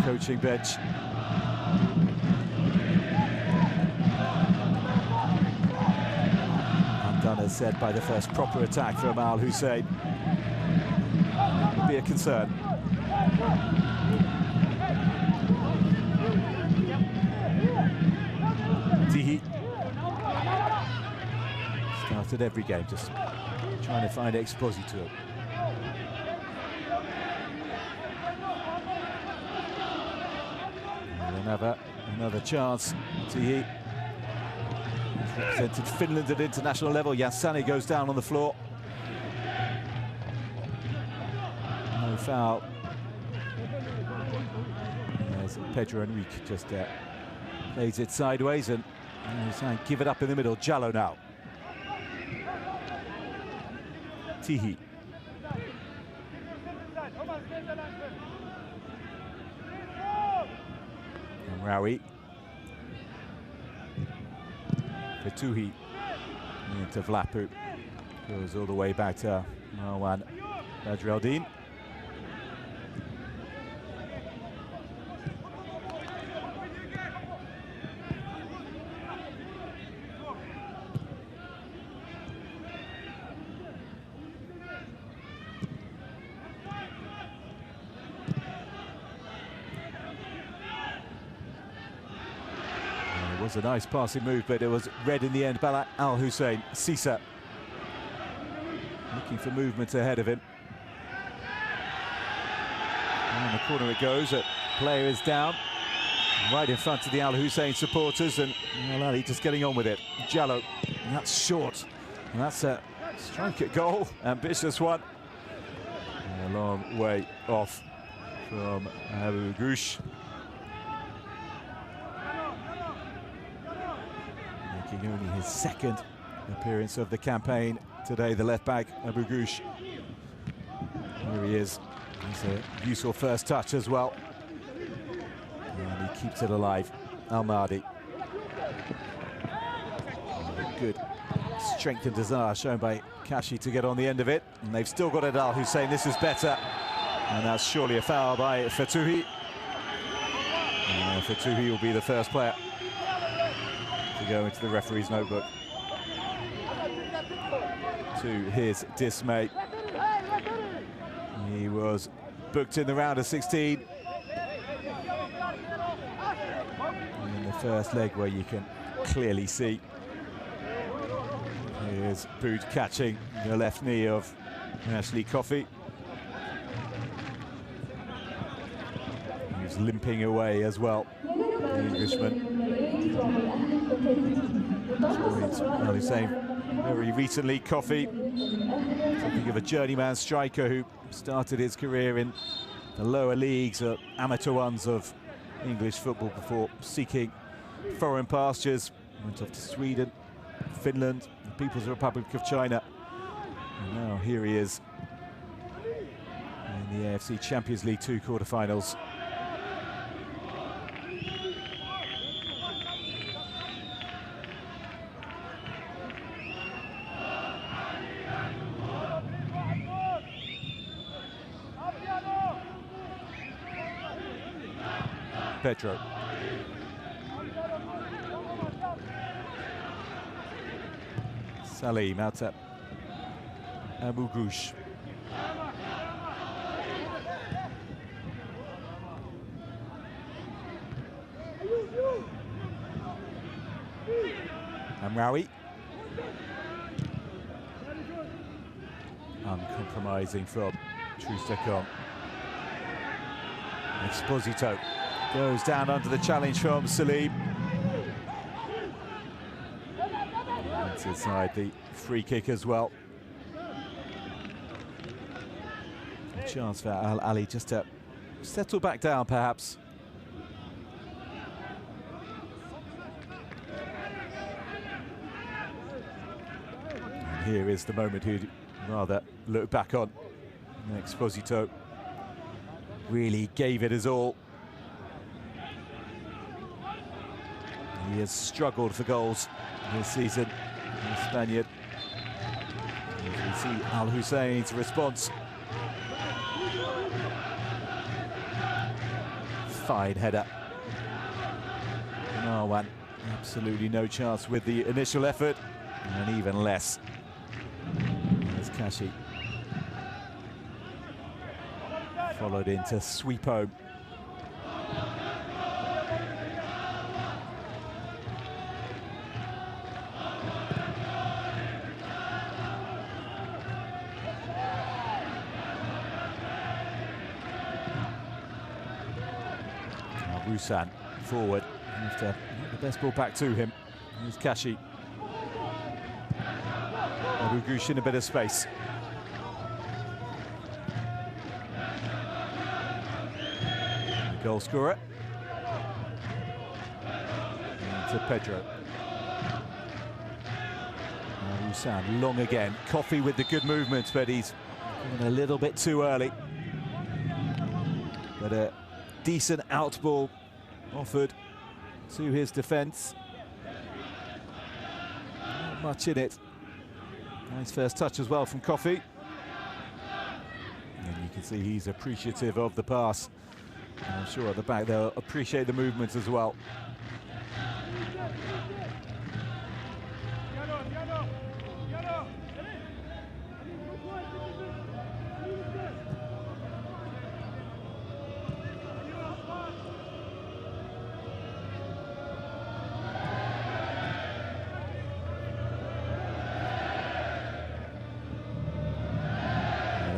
coaching bench. Undone, as said, by the first proper attack from Al Hussein. Would be a concern. Tihi started every game just trying to find Exposito. Another chance. Tihi represented Finland at international level. Yassani goes down on the floor. No foul. There's Pedro Enrique just plays it sideways, and he's trying to give it up in the middle. Jallo now. Tihi. And Rawi. Fatuhi into Vlapu. Goes all the way back to Marwan Badreddin. It was a nice passing move, but it was red in the end. Bala Al Hussein, Sisa looking for movement ahead of him. And in the corner it goes. A player is down, right in front of the Al Hussein supporters, and Ahli just getting on with it. Jallo, and that's short, and that's a strike at goal, ambitious one. And a long way off from Abu Ghush. Making only his second appearance of the campaign today, the left back, Abu Ghush. Here he is. He's a useful first touch as well. And he keeps it alive. Al Mahdi. Good strength and desire shown by Kashi to get on the end of it. And they've still got it, Al Hussein. This is better. And that's surely a foul by Fatuhi. Fatuhi will be the first player to go into the referee's notebook. To his dismay, he was booked in the round of 16 in the first leg, where you can clearly see here's boot catching the left knee of Ashley Coffey. He's limping away as well, the Englishman. Al Hussein very recently, Coffey, something of a journeyman striker who started his career in the lower leagues, amateur ones of English football, before seeking foreign pastures. Went off to Sweden, Finland, the People's Republic of China. And now here he is in the AFC Champions League 2 quarterfinals. Pedro. Salim out to Abu Ghush. Amraoui. Uncompromising from Troost-Ekong. Exposito goes down under the challenge from Salim. That's inside the free kick as well. A chance for Ahli just to settle back down, perhaps. And here is the moment he'd rather look back on. Exposito really gave it his all. He has struggled for goals this season, the Spaniard. As we see Al Hussein's response. fine header. Marwan, absolutely no chance with the initial effort, and even less. There's Kashi. Followed into sweep home. Hussein forward. Have to get the best ball back to him. Here's Kashi. Abu in a bit of space. The goal scorer. And to Pedro. Hussein long again. Coffee with the good movement, but he's going a little bit too early. But a decent out ball offered to his defence. Not much in it. Nice first touch as well from Coffee. And you can see he's appreciative of the pass. And I'm sure at the back they'll appreciate the movement as well.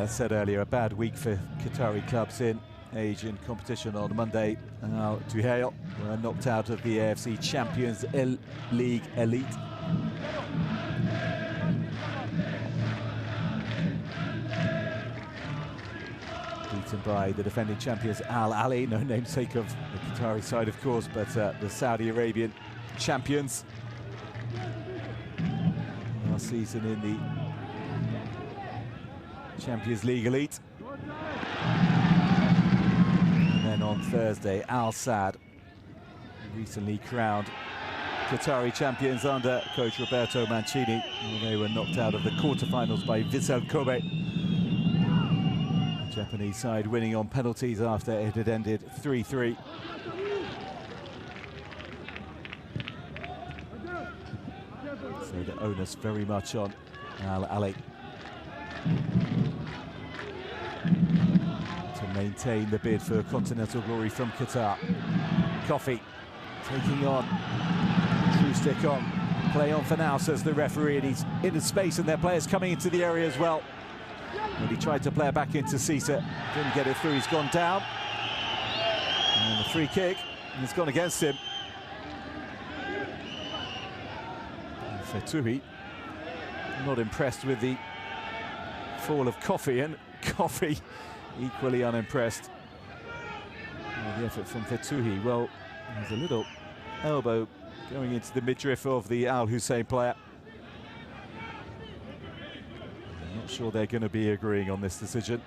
As said earlier, a bad week for Qatari clubs in Asian competition on Monday. Al Duhail were knocked out of the AFC Champions League Elite. Beaten by the defending champions Ahli, no namesake of the Qatari side of course, but the Saudi Arabian champions. Last season in the Champions League Elite. And then on Thursday, Al Sadd, recently crowned Qatari champions under coach Roberto Mancini. They were knocked out of the quarterfinals by Vissel Kobe. The Japanese side winning on penalties after it had ended 3-3. So the onus very much on Al Ahli to maintain the bid for continental glory from Qatar. Coffee taking on, true stick on, play on for now, says the referee, and he's in the space and their players coming into the area as well. And he tried to play it back into Cisa, didn't get it through, he's gone down. And the free kick, and it's gone against him. And Fetouhi, not impressed with the fall of Coffee, and Coffee equally unimpressed with the effort from Fetouhi. Well, there's a little elbow going into the midriff of the Al Hussein player. I'm not sure they're going to be agreeing on this decision.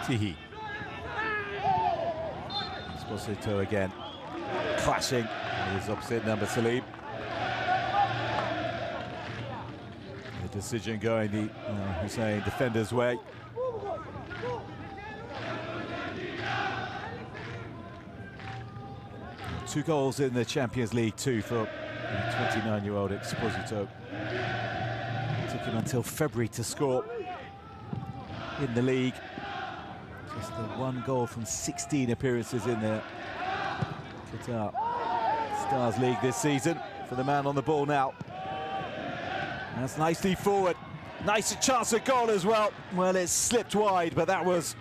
Tihi. Esposito again, clashing with his opposite number, Salim. The decision going the Hussein defender's way. Two goals in the Champions League, too, for the 29-year-old Esposito. It took him until February to score in the league. Just the one goal from 16 appearances in the Qatar Stars League this season for the man on the ball now. That's nicely forward. Nice chance of goal as well. Well, it slipped wide, but that was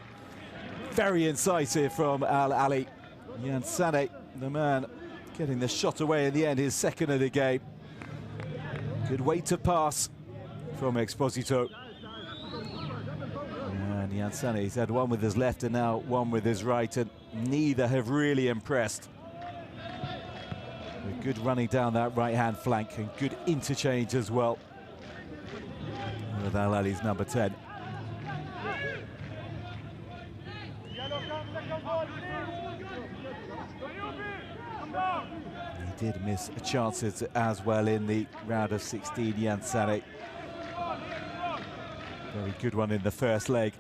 very incisive from Al Ahli. Jan Sané, the man getting the shot away in the end, his second of the game. Good weight to pass from Esposito. And Jan Sané, he's had one with his left and now one with his right, and neither have really impressed. Good running down that right-hand flank and good interchange as well with Ahli's number 10. He did miss chances as well in the round of 16, Jan Sané. Very good one in the first leg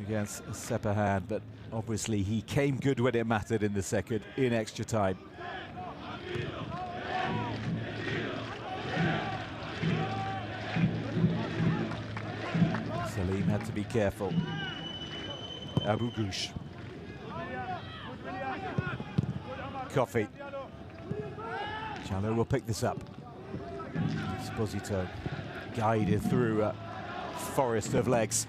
against Sepahan, but obviously he came good when it mattered in the second, in extra time. Salim had to be careful. Abu Goush. Coffee. Jallow will pick this up. Esposito guided through a forest of legs.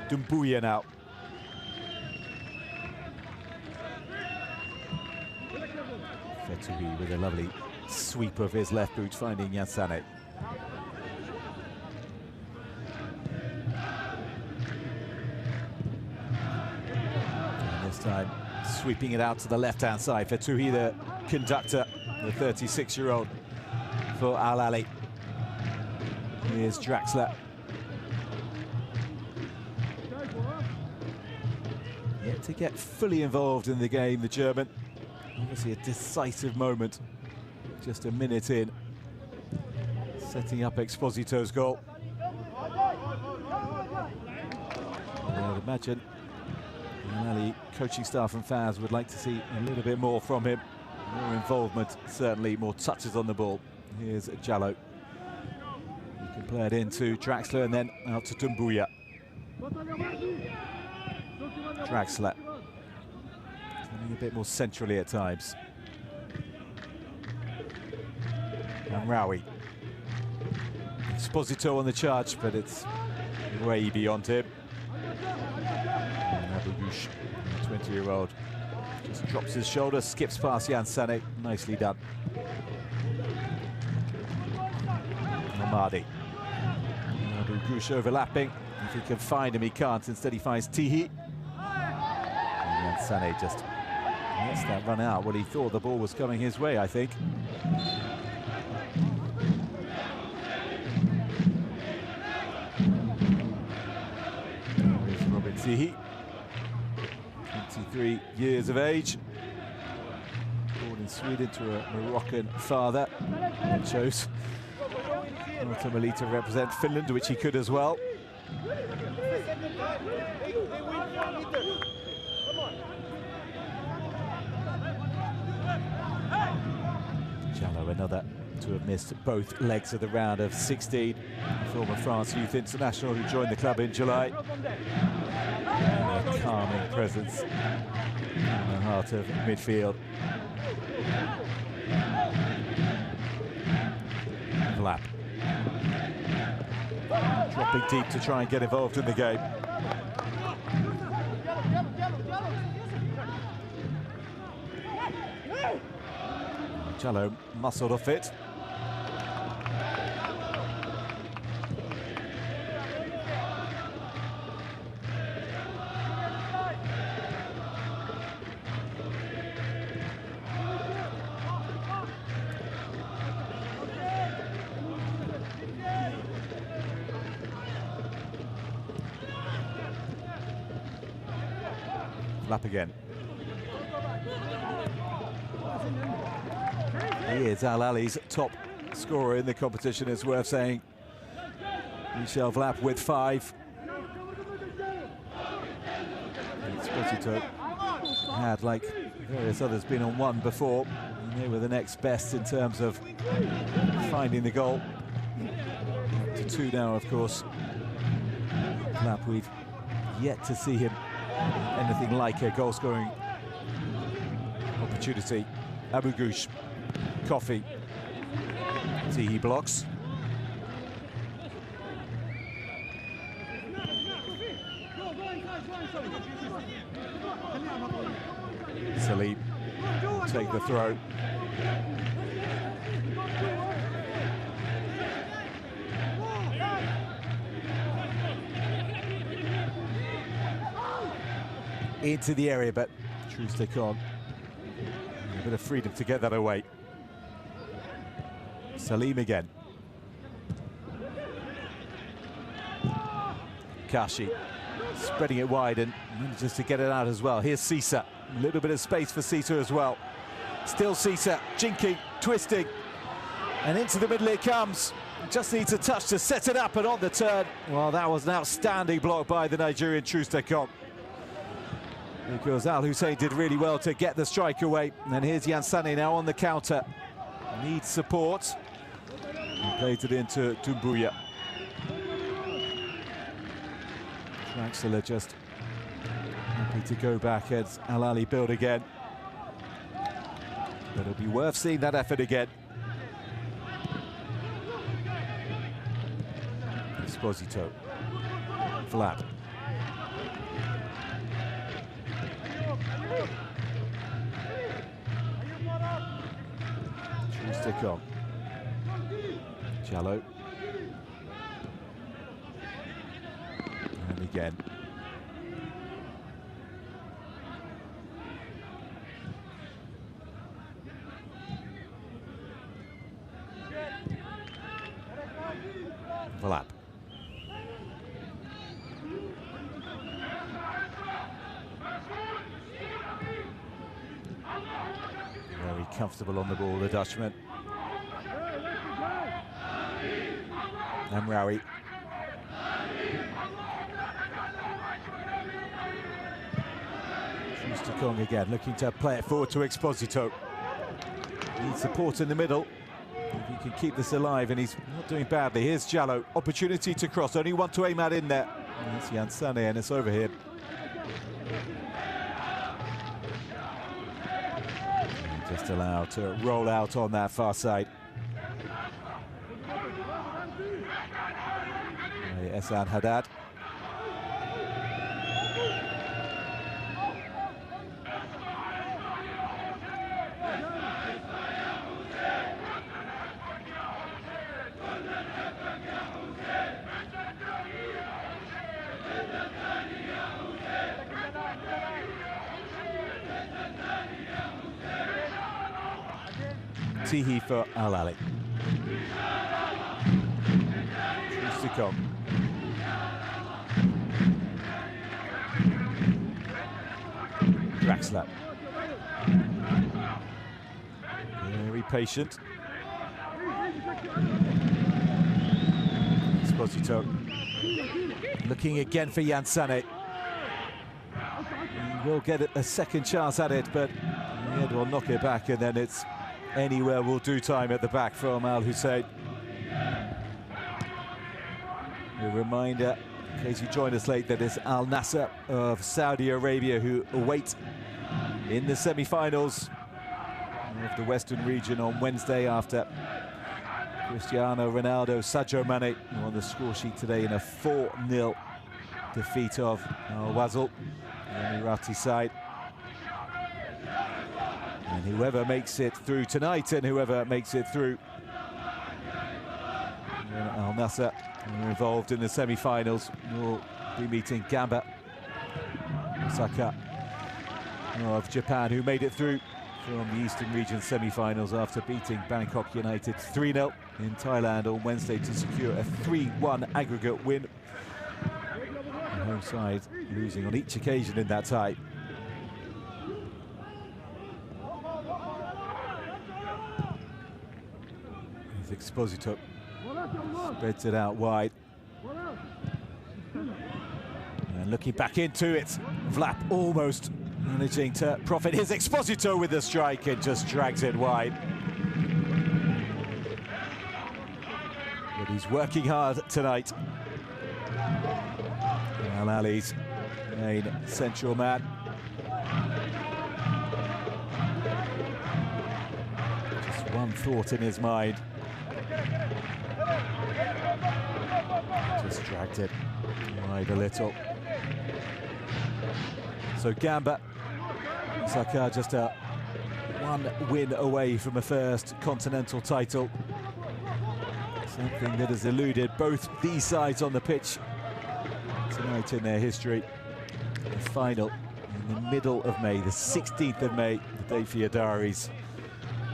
Doumbouya now. Fetoui with a lovely sweep of his left boot, finding Jan Sané. And this time, sweeping it out to the left-hand side. Fetoui, the conductor, the 36-year-old for Ahli. Here's Draxler. Yet to get fully involved in the game, the German. Obviously a decisive moment, just a minute in, setting up Exposito's goal. I would imagine Ahli coaching staff and fans would like to see a little bit more from him. More involvement, certainly more touches on the ball. Here's Jallow. He can play it into Draxler and then out to Doumbouya. Draxler. A bit more centrally at times. And Rawi. Esposito on the charge, but it's way beyond him. And Abu Goush, the 20-year-old, just drops his shoulder, skips past Jan Sané. Nicely done. Ahmadi. Abu Goush overlapping. If he can find him, he can't. Instead, he finds Tihi. And Jan Sané just lets that run out. Well, he thought the ball was coming his way, I think. Here's Robin Tihi, 23 years of age. Born in Sweden to a Moroccan father. And chose ultimately to represent Finland, which he could as well. Jallow, another to have missed both legs of the round of 16. Former France youth international who joined the club in July. And a calming presence in the heart of midfield. Vlap. Dropping deep to try and get involved in the game. Jallow muscled off it. Lap again. He is Ahli's top scorer in the competition, it's worth saying. Michel Vlap with 5. Esposito had, like various others, been on 1 before. And they were the next best in terms of finding the goal. To 2 now, of course. Vlap, we've yet to see him anything like a goal-scoring opportunity. Abu Goush. Coffee. Tihi blocks. Salim take the throw. Into the area, but true stick on. bit of freedom to get that away. Salim again. Kashi spreading it wide and manages to get it out as well. Here's Cisa. A little bit of space for Cisa as well. Still Cisa, jinking, twisting, and into the middle it comes. Just needs a touch to set it up, and on the turn, well, that was an outstanding block by the Nigerian Trustekong. Because Al Hussein did really well to get the strike away. And here's Yansane now on the counter. Needs support. He played it into Dumbuya. Draxler just happy to go back as Al Ahli build again. But it'll be worth seeing that effort again. Esposito. Flat. Trustekong. Jallo. And again. Vlap. Very comfortable on the ball, the Dutchman. Amraoui. Trustekong again, looking to play it forward to Esposito. Needs support in the middle. If he can keep this alive, and he's not doing badly. Here's Jallo, opportunity to cross, only one to aim at in there. It's Yansane, and it's over here. Just allowed to roll out on that far side. Ehsan Haddad. Tihi for Al Ahli. Trustekong. Draxler. Very patient. Esposito. Looking again for Yansane. He will get a second chance at it, but Ed will knock it back, and then it's anywhere will do time at the back from Al Hussein. A reminder, in case you join us late, that it's Al Nassr of Saudi Arabia who await in the semi-finals of the Western region on Wednesday after Cristiano Ronaldo, Sadio Mane on the score sheet today in a 4-0 defeat of Al Wasl, the Emirati side. And whoever makes it through tonight, and whoever makes it through Al Nassr, involved in the semi-finals, will be meeting Gamba Osaka of Japan, who made it through from the Eastern Region semi-finals after beating Bangkok United 3-0 in Thailand on Wednesday to secure a 3-1 aggregate win. The home side losing on each occasion in that tie. Esposito spreads it out wide. And looking back into it, Vlap almost managing to profit. Here's Esposito with the strike and just drags it wide. But he's working hard tonight. Al Ahli's main central man. Just one thought in his mind. Just dragged it wide a little. So Gamba Osaka just a one win away from a first continental title. Something that has eluded both these sides on the pitch tonight in their history. The final in the middle of May, the 16th of May, the date for your diaries.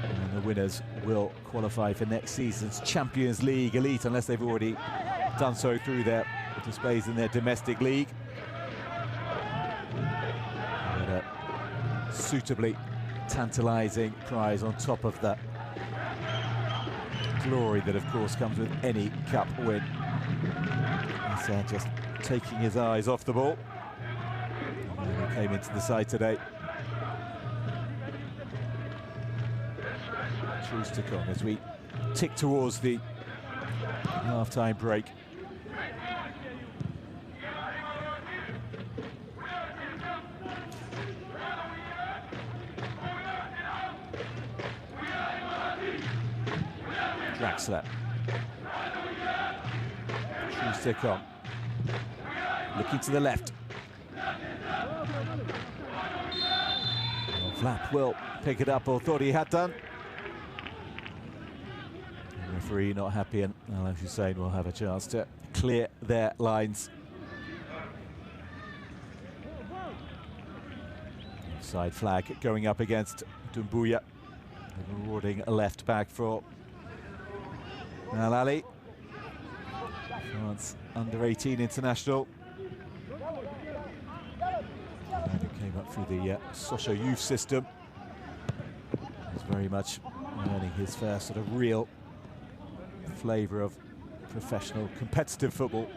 And the winners will qualify for next season's Champions League Elite, unless they've already done so through their displays in their domestic league. But a suitably tantalising prize on top of the glory that, of course, comes with any cup win. Hussein just taking his eyes off the ball. And he came into the side today. Truce to come as we tick towards the half-time break. Draxler. Truce to come. Looking to the left. Flap will pick it up, or thought he had done. The referee not happy, and Hussein will have a chance to clear their lines. Side flag going up against Doumbouya. Rewarding a left back for Ahli, France under-18 international. And it came up through the Sochaux youth system. He's very much learning his first sort of real flavour of professional competitive football.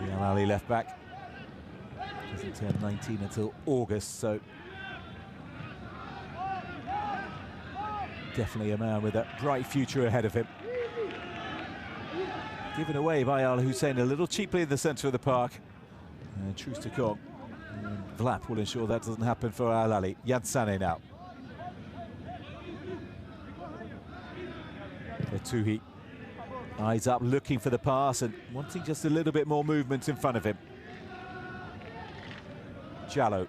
The Ahli left back doesn't turn 19 until August, so definitely a man with a bright future ahead of him. Given away by Al Hussein a little cheaply in the centre of the park. Truce to come. Vlap will ensure that doesn't happen for Ahli. Yansane now. Tuhi, eyes up, looking for the pass and wanting just a little bit more movement in front of him. Jallo.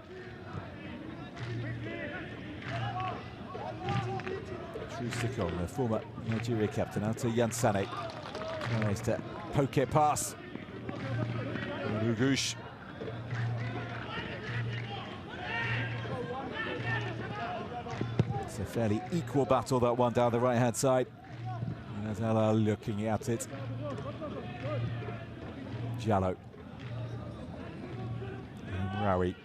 Truce to come, the former Nigeria captain, out to Yansane. Tries to poke it past. Rugush. It's a fairly equal battle, that one down the right-hand side. And there's Ella looking at it. Jallo. And Rawi.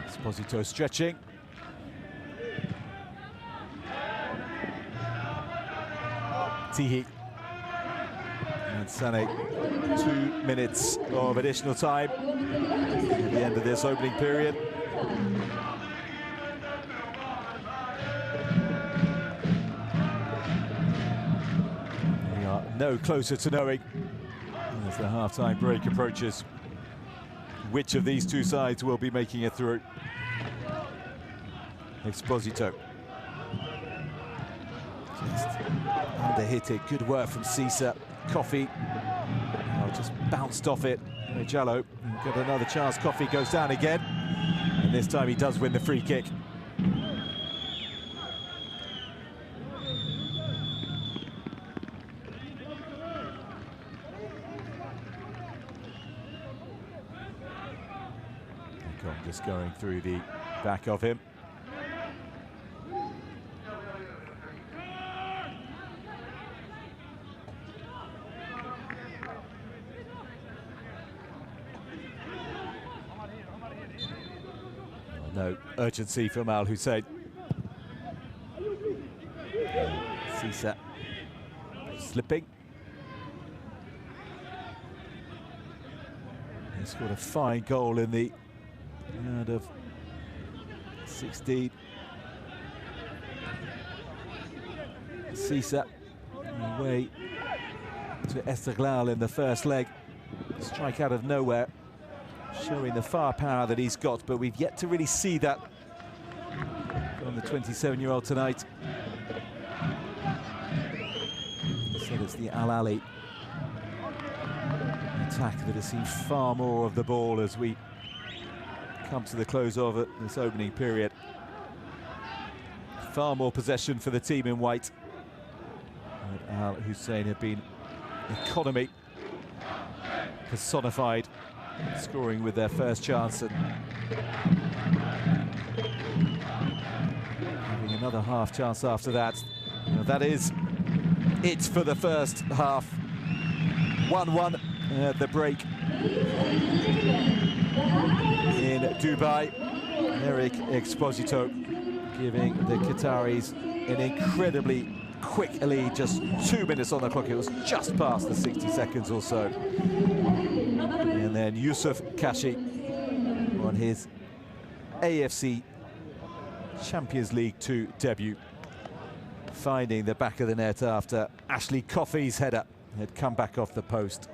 Esposito stretching. Tihi. And Sane, 2 minutes of additional time at the end of this opening period. We are no closer to knowing, as the half-time break approaches, which of these two sides will be making it through. Esposito. Just under-hit it. Good work from Cisa. Coffee. Oh, just bounced off it. Jallo got another chance. Coffee goes down again. And this time he does win the free kick. Just going through the back of him. No urgency from Al Hussein. Cisa slipping. He scored a fine goal in the round of 16. Cisa away to Esteghlal in the first leg. Strike out of nowhere, showing the firepower that he's got, but we've yet to really see that from the 27-year-old tonight. Instead, it's the Ahli attack that has seen far more of the ball as we come to the close of it, this opening period. far more possession for the team in white. And Al Hussein have been economy personified, scoring with their first chance and having another half chance after that. Now that is it for the first half. 1-1 at the break in Dubai. Eric Exposito giving the Qataris an incredibly quick lead, just 2 minutes on the clock. It was just past the 60 seconds or so. And then Yusuf Kashi on his AFC Champions League 2 debut, finding the back of the net after Ashley Coffey's header had come back off the post.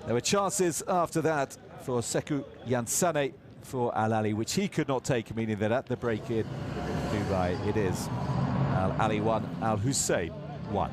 There were chances after that for Sekou Yansane for Ahli, which he could not take, meaning that at the break in Dubai it is Ahli 1, Al Hussein 1.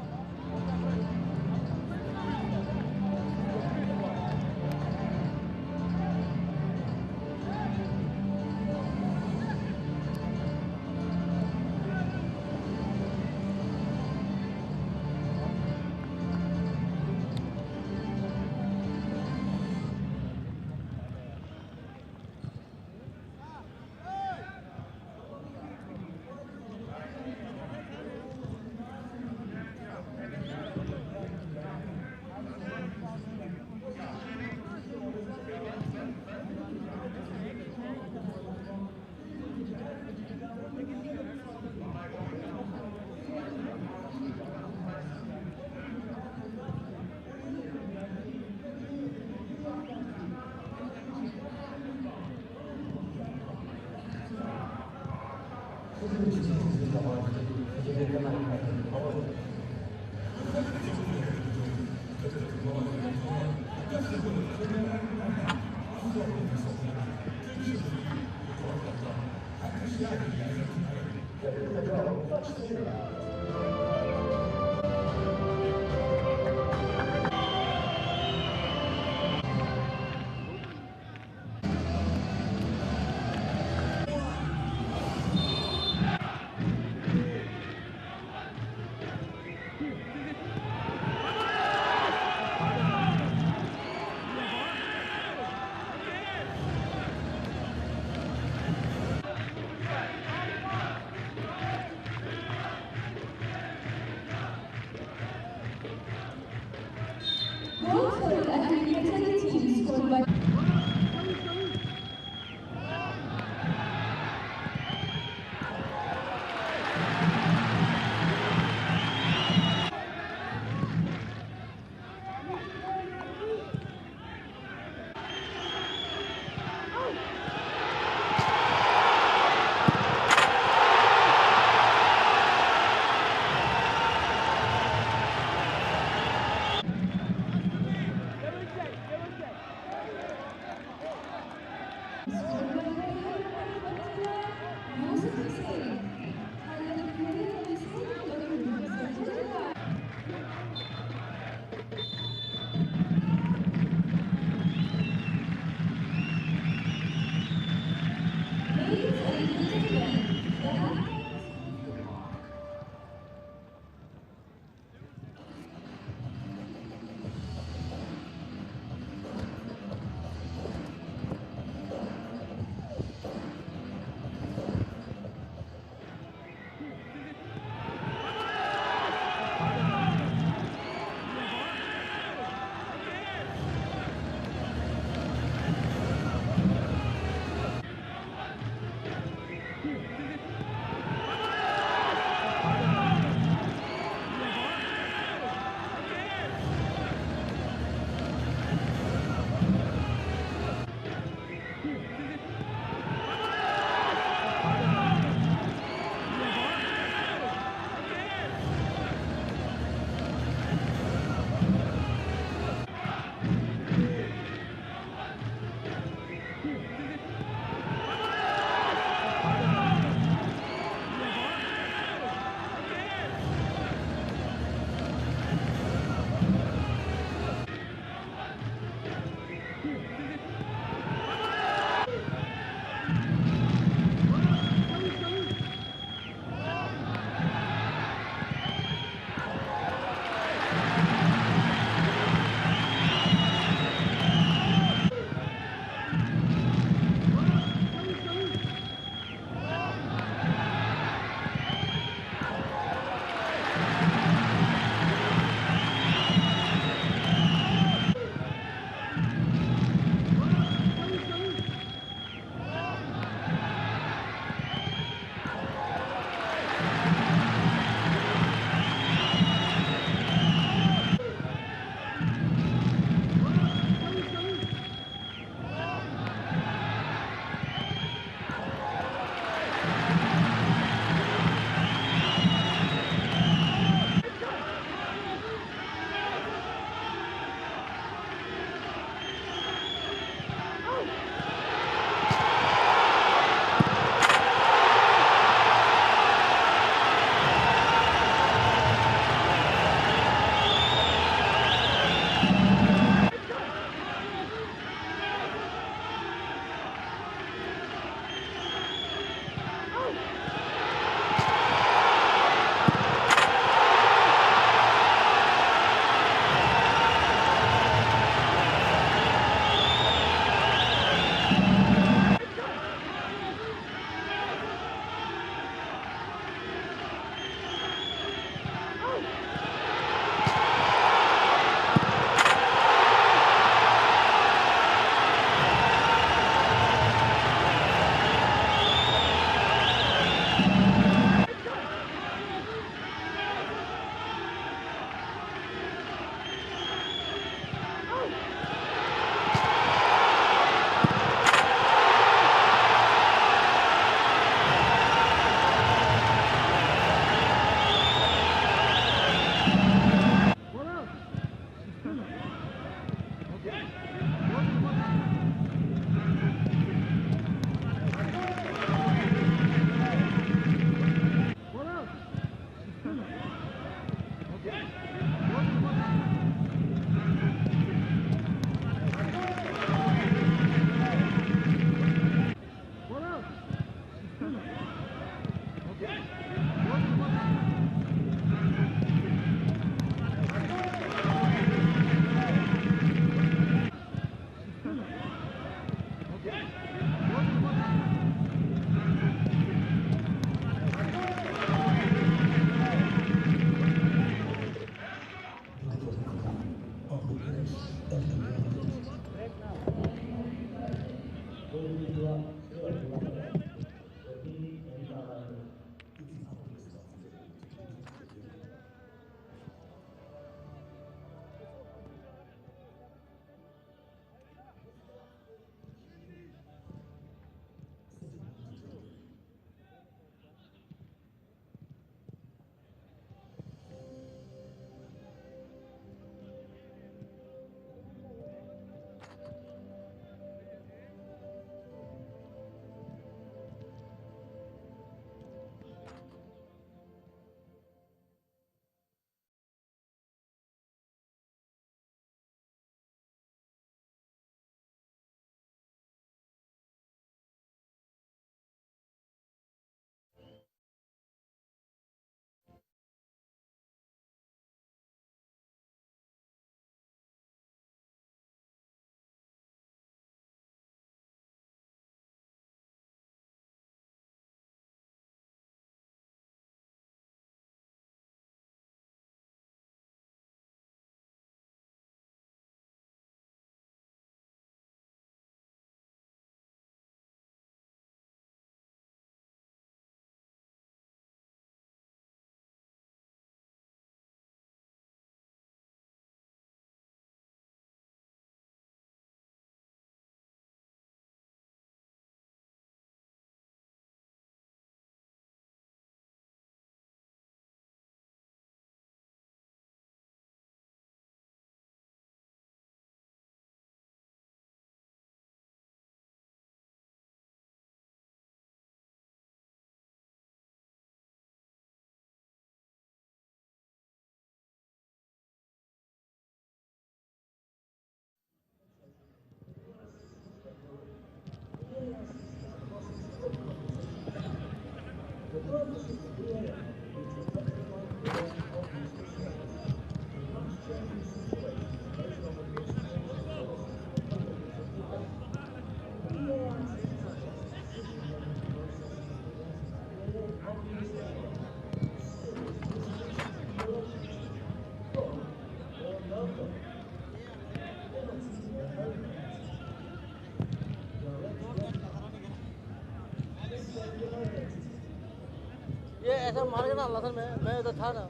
डालना था मैं उधर था ना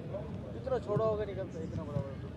इतना छोड़ा होगा निकलता इतना बड़ा बड़ा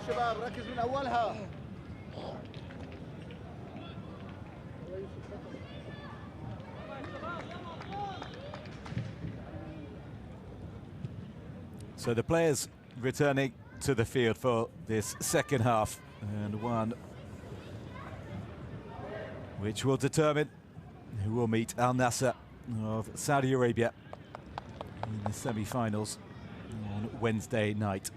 شباب ركز من اولها. So the players returning to the field for this second half, and one which will determine who will meet Al Nassr of Saudi Arabia in the semi-finals on Wednesday night.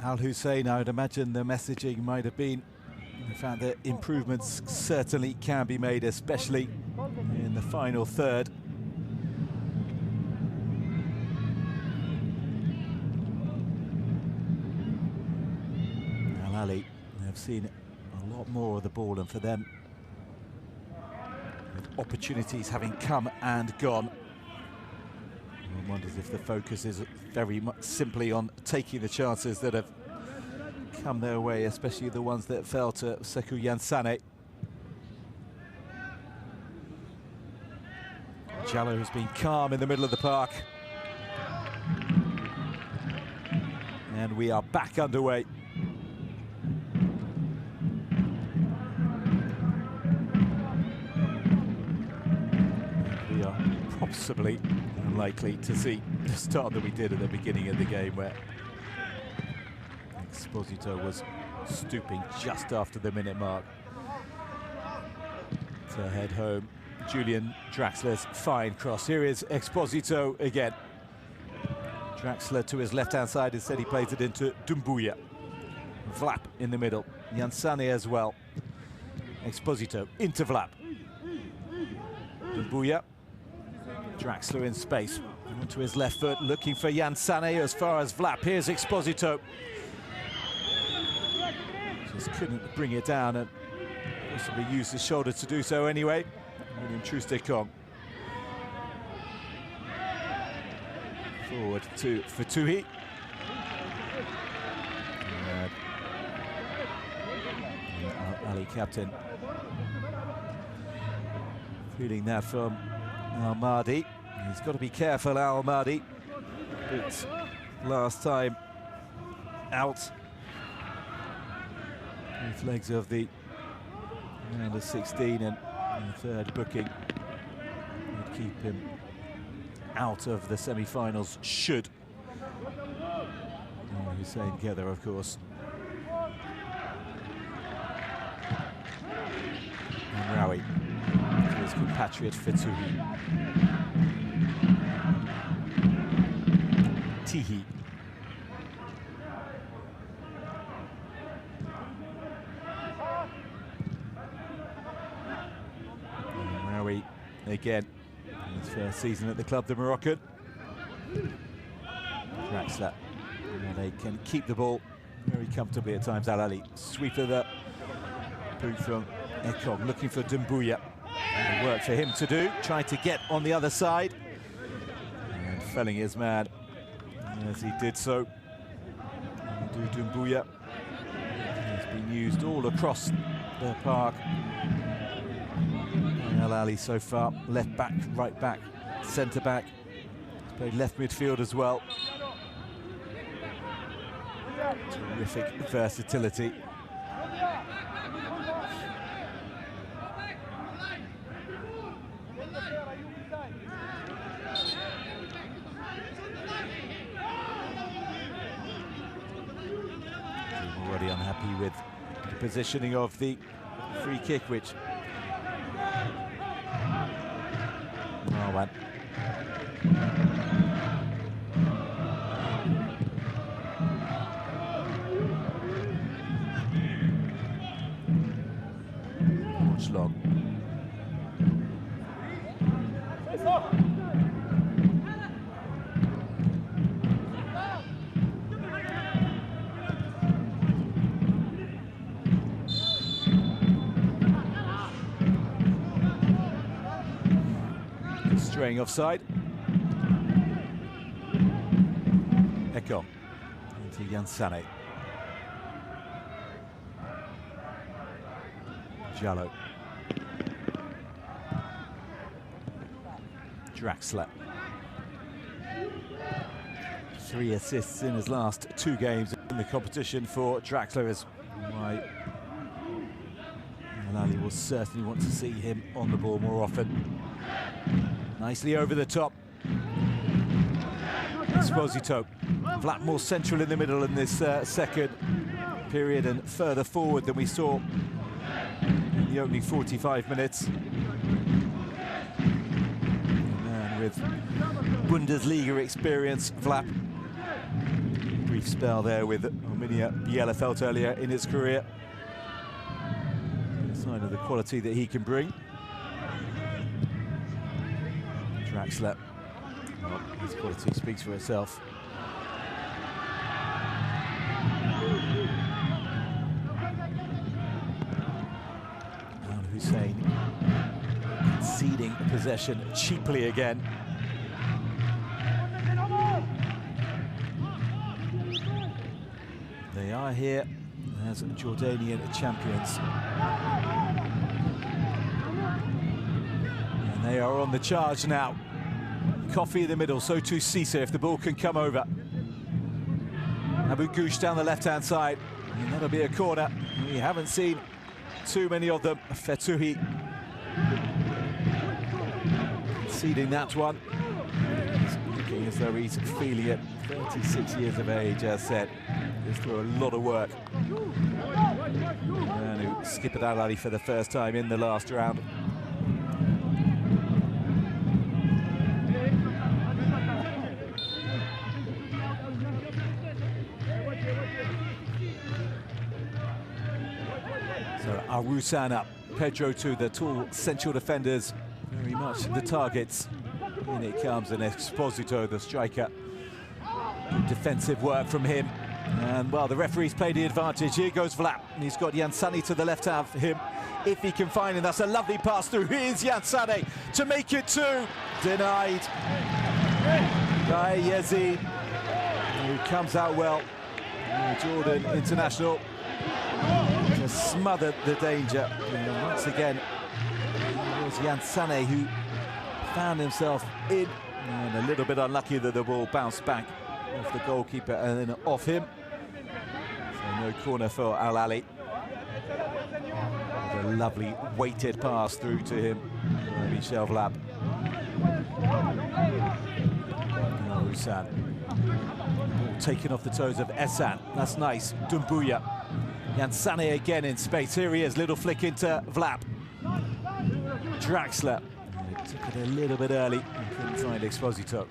Al Hussein, I would imagine the messaging might have been the fact that improvements certainly can be made, especially in the final third. Ahli have seen a lot more of the ball, and for them, with opportunities having come and gone, one wonders if the focus is very much simply on taking the chances that have come their way, especially the ones that fell to Sekou Yansane. Jallo has been calm in the middle of the park. And we are back underway. We are possibly unlikely to see the start that we did at the beginning of the game, where Exposito was stooping just after the minute mark to head home. Julian Draxler's fine cross. Here is Exposito again. Draxler to his left-hand side, instead he plays it into Doumbouya. Vlap in the middle, Yansane as well. Exposito into Vlap. Doumbouya. Draxler in space. Onto his left foot, looking for Yansane as far as Vlap. Here's Exposito. Just couldn't bring it down, and possibly used his shoulder to do so anyway. William Troost-Ekong. Forward to Fatuhi. Ali captain. Feeling that from Al-Mahdi. He's got to be careful, Al-Mahdi. But last time out. Both legs of the round of 16, and the third booking would keep him out of the semi-finals, should Hussein Gather, of course. And Rawi, his compatriot Fatuhi. Tihi. Rawi again. His first season at the club, the Moroccan. Draxler. And they can keep the ball very comfortably at times. Ahli sweep of the boot from Ekong, looking for Doumbouya. And work for him to do, trying to get on the other side. And felling his man as he did so. Doumbouya has been used all across the park. Ahli so far, left back, right back, centre back. He's played left midfield as well. Terrific versatility. I'm already unhappy with the positioning of the free kick, which Watch long. Straying offside. Ekong into Yansane. Jallo. Draxler. 3 assists in his last 2 games in the competition for Draxler, is why Ahli will certainly want to see him on the ball more often. Nicely over the top. Exposito. Vlap more central in the middle in this second period, and further forward than we saw in the opening 45 minutes. And with Bundesliga experience, Vlap brief spell there with Arminia Bielefeld earlier in his career. A sign of the quality that he can bring. Draxler, well, his quality speaks for itself. Hussein conceding possession cheaply again. They are here as Jordanian champions. And they are on the charge now. Coffee in the middle, so too Cisse if the ball can come over. Abu Goush down the left-hand side. And that'll be a corner. We haven't seen too many of them. Fetouhi conceding that one. He's looking as though he's feeling it. 36 years of age, as said. He's through a lot of work. And who skipped Ahli for the first time in the last round. So Arousan up, Pedro to the tall central defenders, very much the targets. In it comes an Exposito, the striker. Good defensive work from him. And well, the referee's played the advantage. Here goes Vlap, and he's got Yansani to the left of him. If he can find him, that's a lovely pass through. Here's Yansani to make it two. Denied by Yazid, who comes out well. Jordan international. Just smothered the danger. And once again, it was Yansane who found himself in. And a little bit unlucky that the ball bounced back off the goalkeeper and then off him. So no corner for Ahli. A lovely weighted pass through to him. Michel Vlap. Hussein. Ball taken off the toes of Ehsan. That's nice. Doumbouya. Yansane again in space. Here he is, little flick into Vlap. Draxler. Took it a little bit early. Couldn't find Exposito.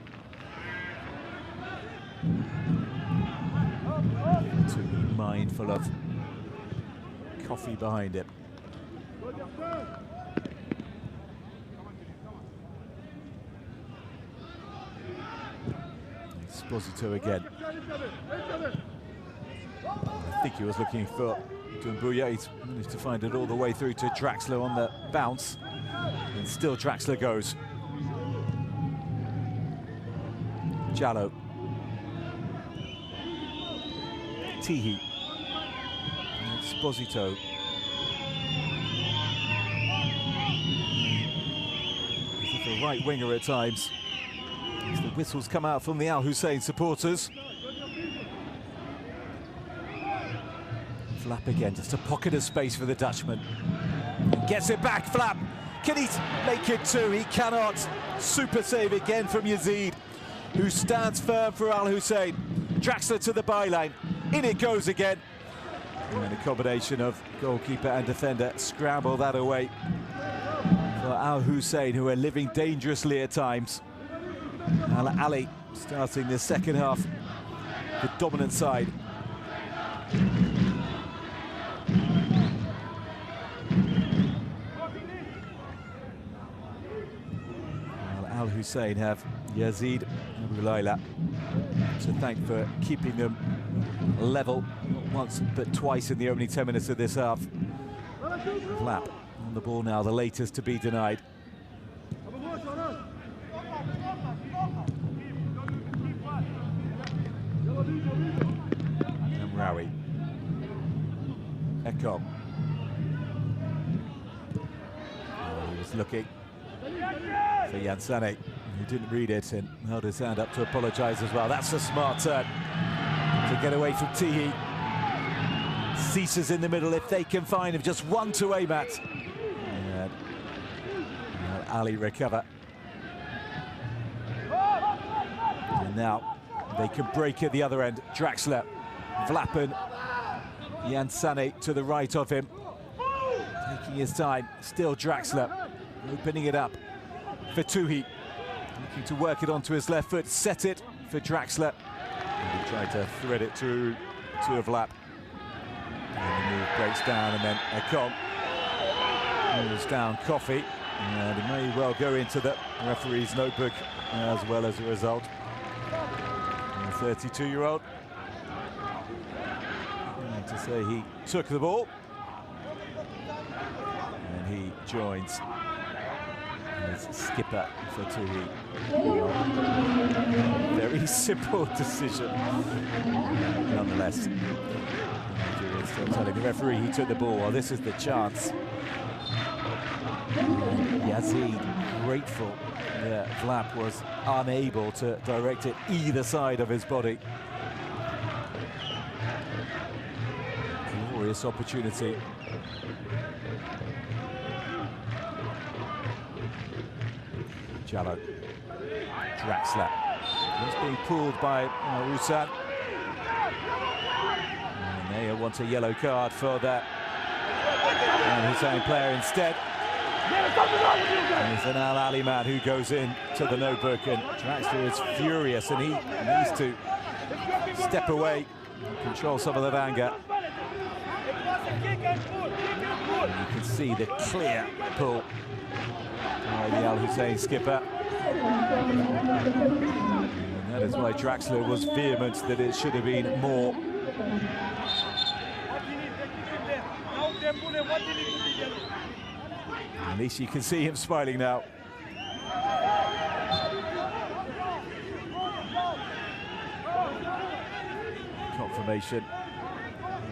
To be mindful of coffee behind it. Exposito again. I think he was looking for Doumbouya. He's managed to find it all the way through to Draxler on the bounce. And still Draxler goes. Jallo. Tihi. Exposito. He's a right winger at times. As the whistles come out from the Al Hussein supporters. Flap again, just a pocket of space for the Dutchman. Gets it back, Flap. Can he make it two? He cannot. Super save again from Yazid, who stands firm for Al Hussein. Draxler to the byline. In it goes again. And a combination of goalkeeper and defender scramble that away for Al Hussein, who are living dangerously at times. Ahli starting the second half, the dominant side. Al Hussein have Yazid and Ulaila to thank for keeping them level, not once but twice in the opening 10 minutes of this half. Vlap on the ball now, the latest to be denied. Amraoui. Ekom. Oh, he was looking for Yansane, who didn't read it and held his hand up to apologise as well. That's a smart turn to get away from Tihi. Cisse's in the middle if they can find him. Just one to aim at. And Ahli recover. And now they can break at the other end. Draxler, Vlapen, Yansane to the right of him. Taking his time. Still Draxler opening it up. Fetouhi looking to work it onto his left foot. Set it for Draxler. And he tried to thread it through to a Vlap. And the move breaks down, and then Ekong moves down Coffee. And it may well go into the referee's notebook as well as a result. The 32-year-old. To say he took the ball. And he joins as skipper for Tui. Very simple decision. Nonetheless, Nigeria's still telling the referee he took the ball. Well, this is the chance. Yazid grateful that Vlap was unable to direct it either side of his body. Glorious opportunity. Jallo. Draxler. He's being pulled by Hussein. And they want a yellow card for that. And Hussein player instead. And it's an Ahli man who goes in to the notebook, and Draxler is furious, and he needs to step away and control some of that anger. And you can see the clear pull by the Al Hussein skipper. And that is why Draxler was vehement that it should have been more. At least you can see him smiling now. Confirmation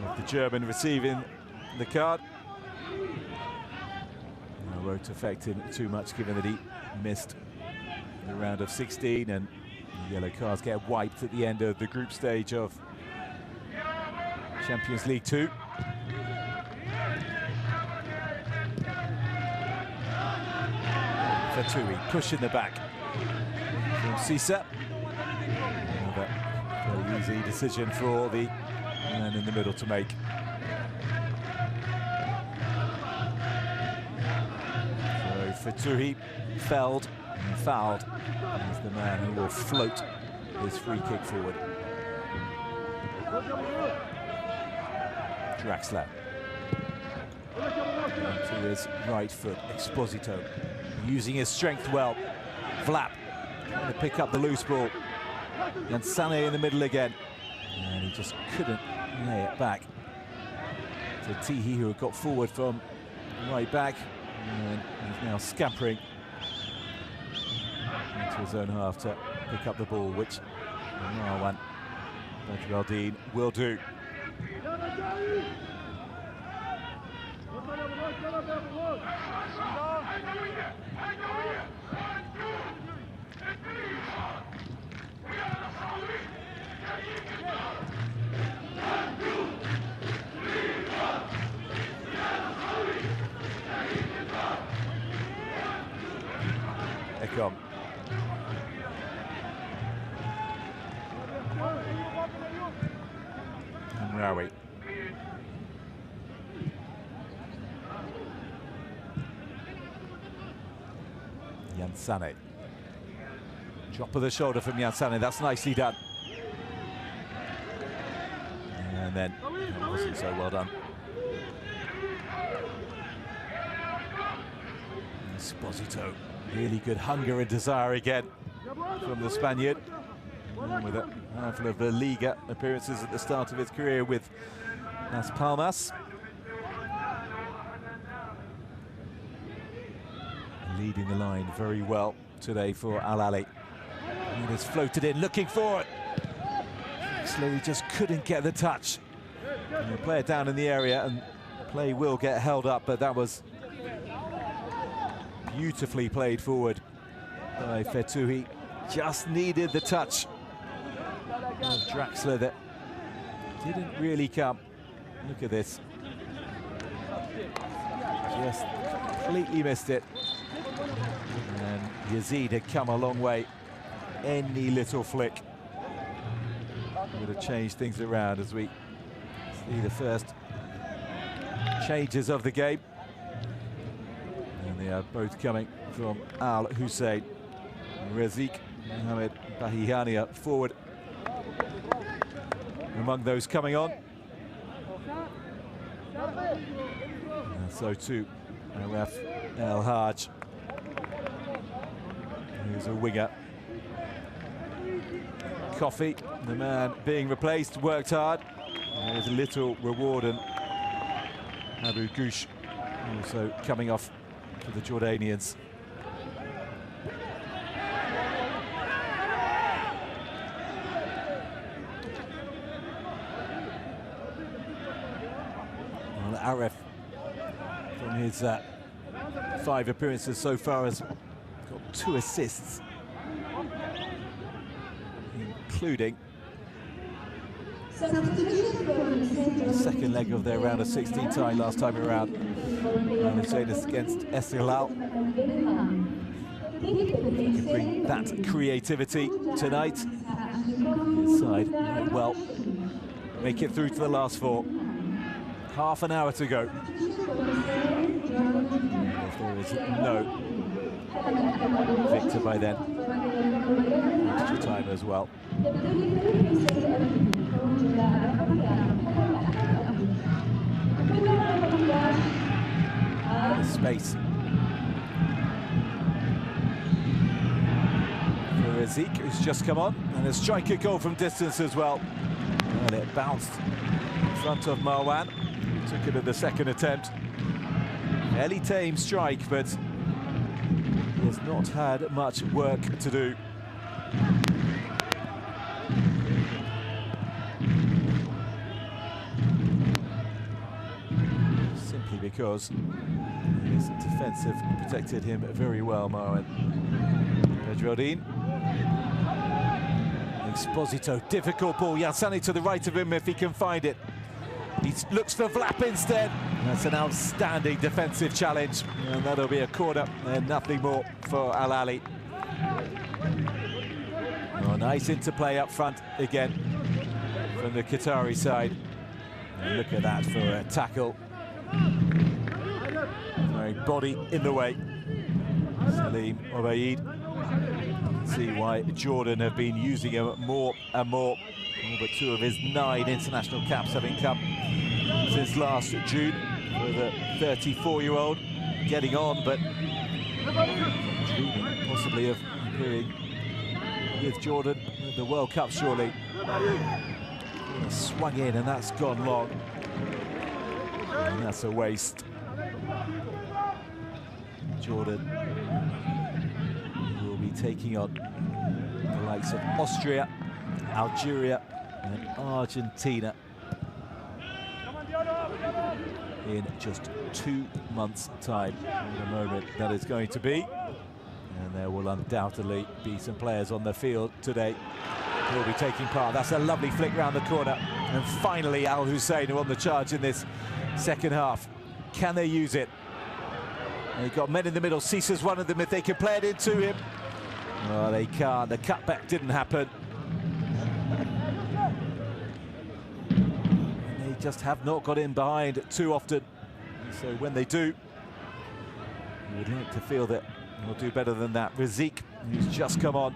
of the German receiving the card. Won't affect him too much given that he missed the round of 16, and the yellow cards get wiped at the end of the group stage of Champions League 2. Fatui pushing the back from Sisa. Another very easy decision for the man in the middle to make. So Fatui felled and fouled. He's the man who will float his free kick forward. Draxler. To his right foot, Exposito. Using his strength well. Vlap trying to pick up the loose ball. And Sané in the middle again. And he just couldn't lay it back to Tihi, who got forward from right back. And he's now scampering into his own half to pick up the ball, which Marwan Badruddin will do. Ekong. And Rawi. Yansane. Drop of the shoulder from Yansane, that's nicely done. And then, that wasn't so well done. Esposito, really good hunger and desire again from the Spaniard. And with a handful of La Liga appearances at the start of his career with Las Palmas. Leading the line very well today for Ahli. He has floated in, looking for it. Slowly just couldn't get the touch. And the player down in the area, and play will get held up, but that was beautifully played forward by Fatui. Just needed the touch of Draxler that didn't really come. Look at this. Just completely missed it. And Yazid had come a long way. Any little flick would have changed things around as we see the first changes of the game. And they are both coming from Al Hussein. Rezik Mohamed Bahihani up forward. among those coming on. And so too, Aref El Haj, who's a winger. Coffee, the man being replaced, worked hard. There's a little reward, and Abu Ghush also coming off for the Jordanians. Well, Aref, from his 5 appearances so far, has got 2 assists, including the second leg of their round of 16 tie last time around. Hussein against Esteghlal. Can bring that creativity tonight. His side might well make it through to the last 4. Half an hour to go. If there is no victor by then, extra time as well. Space for Razik, who's just come on, and a striker goal from distance as well. And it bounced in front of Marwan, who took it at the second attempt. Fairly tame strike, but he has not had much work to do. Simply because his defensive protected him very well, Marwan. Bedreddin. Exposito, difficult ball. Yansani to the right of him if he can find it. He looks for Vlap instead. That's an outstanding defensive challenge. And that'll be a corner and nothing more for Ahli. Oh, nice interplay up front again from the Qatari side. And look at that for a tackle. Very body in the way. Salim Obaid. See why Jordan have been using him more and more. All but 2 of his 9 international caps having come since last June for the 34-year-old. Getting on, but dreaming possibly of appearing with Jordan in the World Cup, surely. Swung in, and that's gone long. And that's a waste. Jordan will be taking on the likes of Austria, Algeria and Argentina in just 2 months' time. What a moment that is going to be. And there will undoubtedly be some players on the field today who will be taking part. That's a lovely flick round the corner. And finally, Al Hussein are on the charge in this second half. Can they use it? They've got men in the middle. Cisa's one of them if they can play it into him. Oh, they can't. The cutback didn't happen. And they just have not got in behind too often. So when they do, you would like to feel that they'll do better than that. Razik, who's just come on,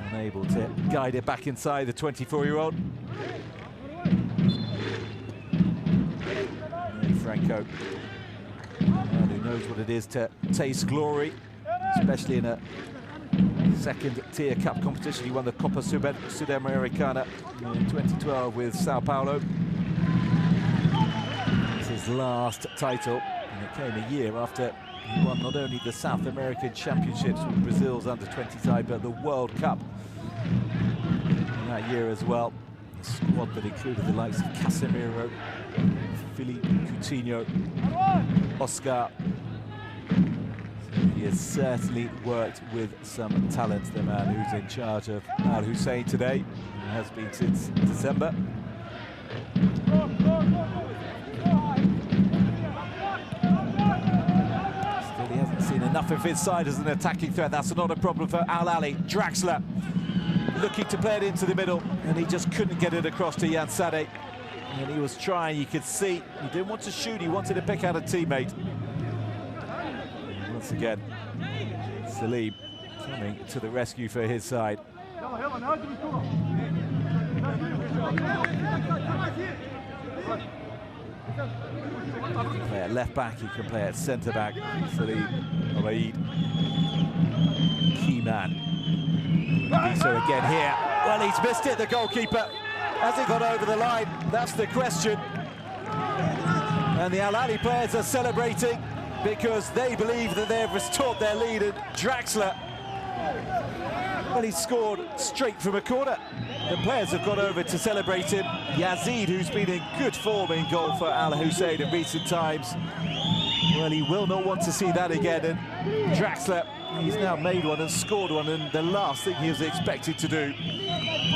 unable to guide it back inside the 24-year-old. Franco, and who knows what it is to taste glory, especially in a second-tier cup competition. He won the Copa Sudamericana in 2012 with Sao Paulo. It's his last title, and it came a year after he won not only the South American Championships with Brazil's under-20 side, but the World Cup in that year as well. A squad that included the likes of Casemiro, Philippe Coutinho, Oscar. So he has certainly worked with some talent, the man who's in charge of Al Hussein today, and has been since December. Still, he hasn't seen enough of his side as an attacking threat. That's not a problem for Al Ahli. Draxler looking to play it into the middle, and he just couldn't get it across to Yansade. And he was trying, you could see, he didn't want to shoot, he wanted to pick out a teammate. And once again, Salim coming to the rescue for his side. He can play at left back, he can play at centre back. Salim Obaid, key man. So again here. Well, he's missed it, the goalkeeper. Has it gone over the line? That's the question. And the Ahli players are celebrating because they believe that they've restored their lead. And Draxler, well, he scored straight from a corner. The players have gone over to celebrate him. Yazid, who's been in good form in goal for Al Hussein in recent times, well, he will not want to see that again. And Draxler, he's now made one and scored one, and the last thing he was expected to do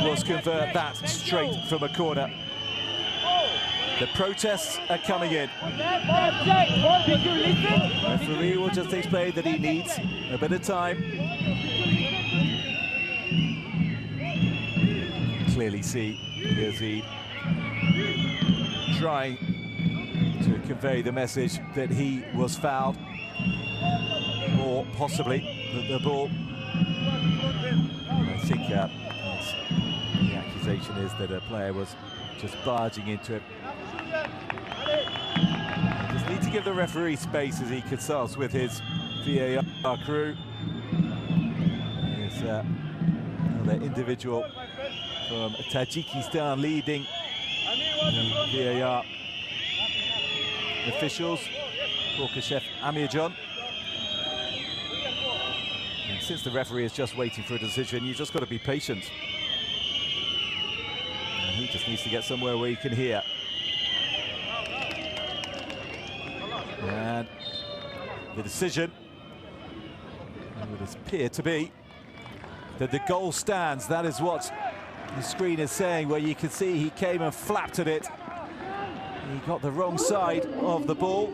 was convert that straight from a corner. The protests are coming in. The referee will just explain that he needs a bit of time. Clearly see Yazid trying to convey the message that he was fouled, or possibly that the ball. I think the accusation is that a player was just barging into it. Just need to give the referee space as he consults with his VAR crew. There's another individual from Tajikistan leading the VAR officials, Korkashef Amirjan. And since the referee is just waiting for a decision, you've just got to be patient. And he just needs to get somewhere where he can hear. And the decision would appear to be that the goal stands. That is what the screen is saying, where you can see he came and flapped at it. He got the wrong side of the ball.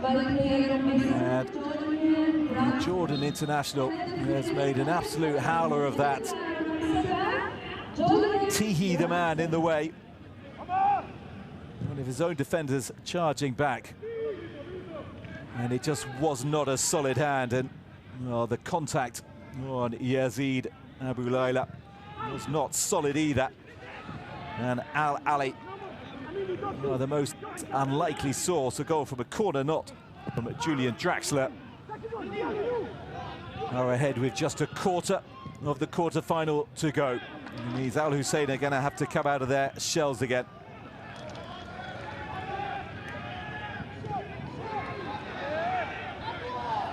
And the Jordan international has made an absolute howler of that. Tihi, the man in the way. One of his own defenders charging back. And it just was not a solid hand. And the contact on Yazid Abu Layla was not solid either. And Ahli, the most unlikely source, a goal from a corner, not from Julian Draxler, are ahead with just a quarter of the quarter-final to go. It means Al Hussein are going to have to come out of their shells again.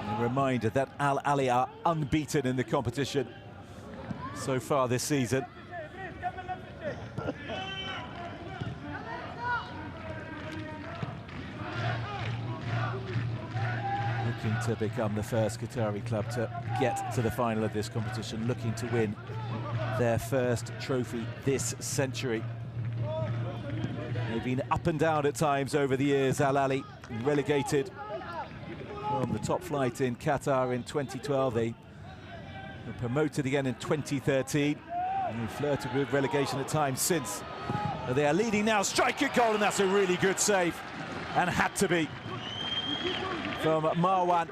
A reminder that Al Ahli are unbeaten in the competition so far this season. Looking to become the first Qatari club to get to the final of this competition, looking to win their first trophy this century. They've been up and down at times over the years. Al Ahli relegated from the top flight in Qatar in 2012. They were promoted again in 2013. And they flirted with relegation at times since. But they are leading now. Striker goal, and that's a really good save. And had to be from Marwan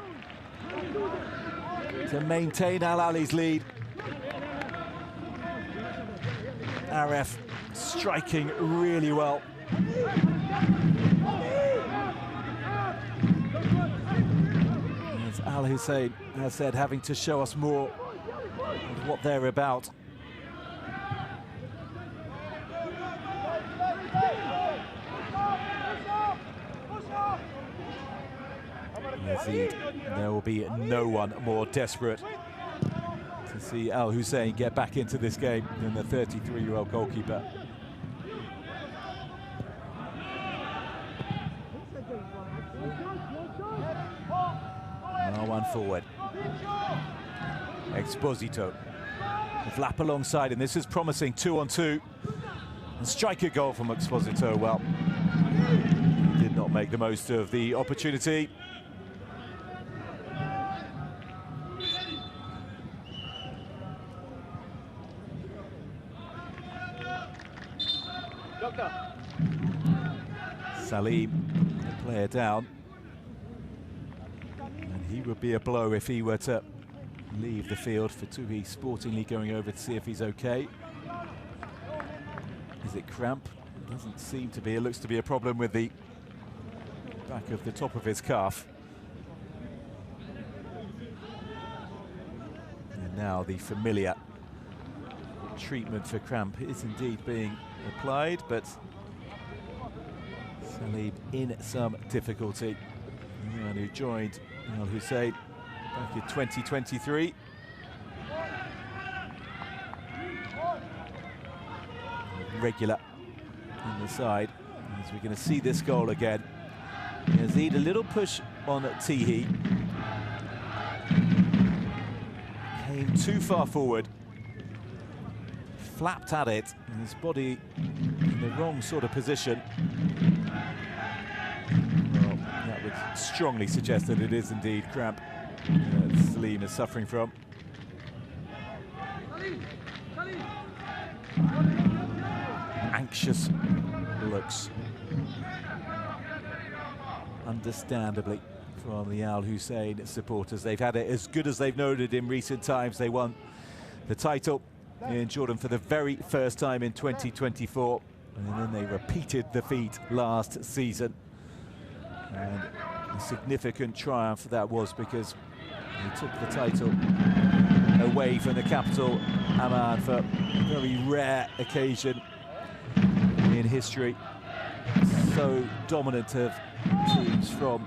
to maintain Al Ahli's lead. Aref striking really well. As Al Hussein has said, having to show us more of what they're about. There will be no one more desperate to see Al Hussein get back into this game than the 33-year-old goalkeeper. Now one forward. Exposito. Flap alongside, and this is promising 2-on-2. And striker goal from Exposito. Well, he did not make the most of the opportunity. Salim, the player down. And he would be a blow if he were to leave the field. For Tuhi sportingly going over to see if he's okay. Is it cramp? It doesn't seem to be. It looks to be a problem with the back of the top of his calf. And now the familiar treatment for cramp is indeed being applied, but Salib in some difficulty. The man who joined Hussein back in 2023. Regular on the side, as we're going to see this goal again. Yazid, a little push on Tihi. Came too far forward. Flapped at it, and his body in the wrong sort of position. Well, that would strongly suggest that it is indeed cramp that Salim is suffering from. Anxious looks, understandably, from the Al Hussein supporters. They've had it as good as they've known it in recent times. They won the title in Jordan for the very first time in 2024, and then they repeated the feat last season. And a significant triumph that was, because they took the title away from the capital, Amman, for a very rare occasion in history. So dominant have teams from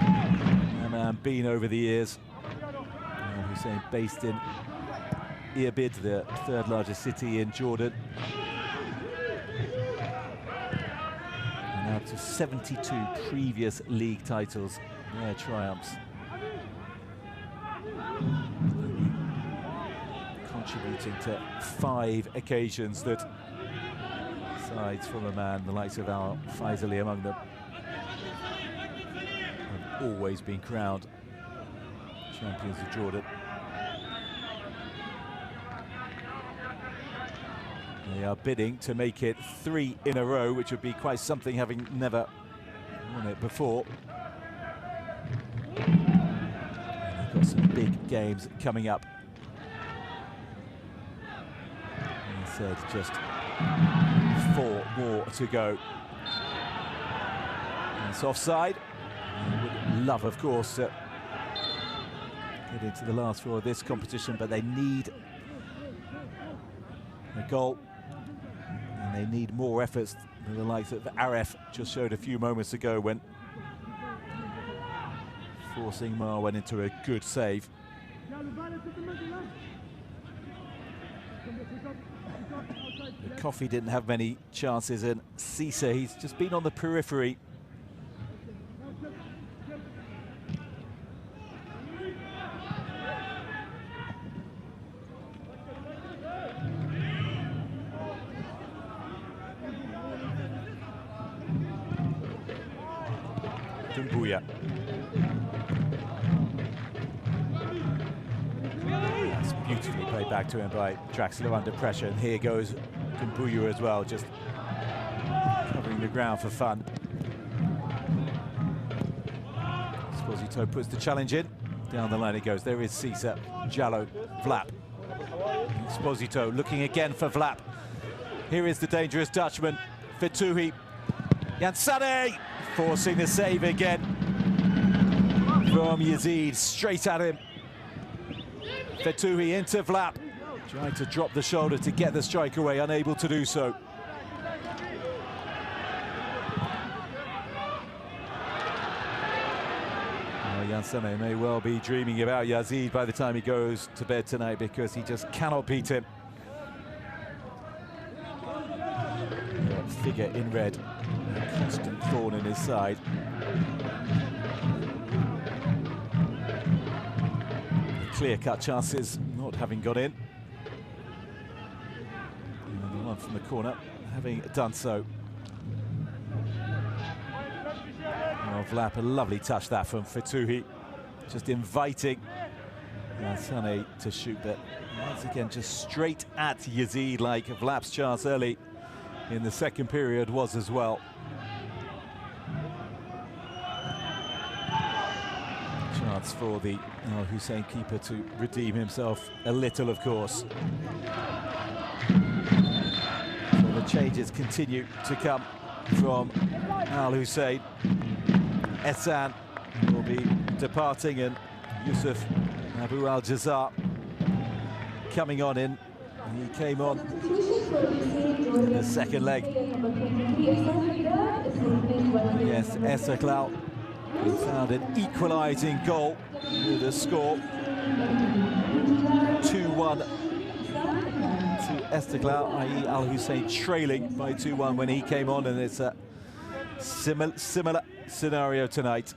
Amman been over the years. Hussein based in Irbid, the third largest city in Jordan. And up to 72 previous league titles, their triumphs. Contributing to 5 occasions that sides from Amman, the likes of Al Faisali among them, have always been crowned champions of Jordan. They are bidding to make it 3 in a row, which would be quite something, having never won it before. And they've got some big games coming up. And I said just 4 more to go. And it's offside. And would love, of course, to get into the last 4 of this competition, but they need a goal. And they need more efforts than the likes of Aref just showed a few moments ago, when forcing Mar went into a good save. The Coffee didn't have many chances, and Cisse, he's just been on the periphery. Dumbuya. That's beautifully played back to him by Draxler under pressure, and here goes Dumbuya as well, just covering the ground for fun. Esposito puts the challenge in. Down the line it goes. There is Cisse, Jallo, Vlap. Esposito looking again for Vlap. Here is the dangerous Dutchman, Fetouhi. Yansane forcing the save again from Yazid, straight at him. Fetouhi into Vlap, trying to drop the shoulder to get the strike away, unable to do so. Well, Yansane may well be dreaming about Yazid by the time he goes to bed tonight, because he just cannot beat him. That figure in red, a constant thorn in his side. Clear-cut chances not having got in. And the one from the corner having done so. Oh, Vlap, a lovely touch that from Fetouhi, just inviting Yansane to shoot, but once again just straight at Yazid, like Vlap's chance early in the second period was as well. Chance for the Hussein keeper to redeem himself a little, of course. So the changes continue to come from Al Hussein. Ehsan will be departing and Yusuf Abu Al-Jazar coming on in. He came on in the second leg against Istiklal. He found an equalising goal with a score 2-1 to Istiklal, i.e. Al Hussein trailing by 2-1 when he came on, and it's a similar scenario tonight.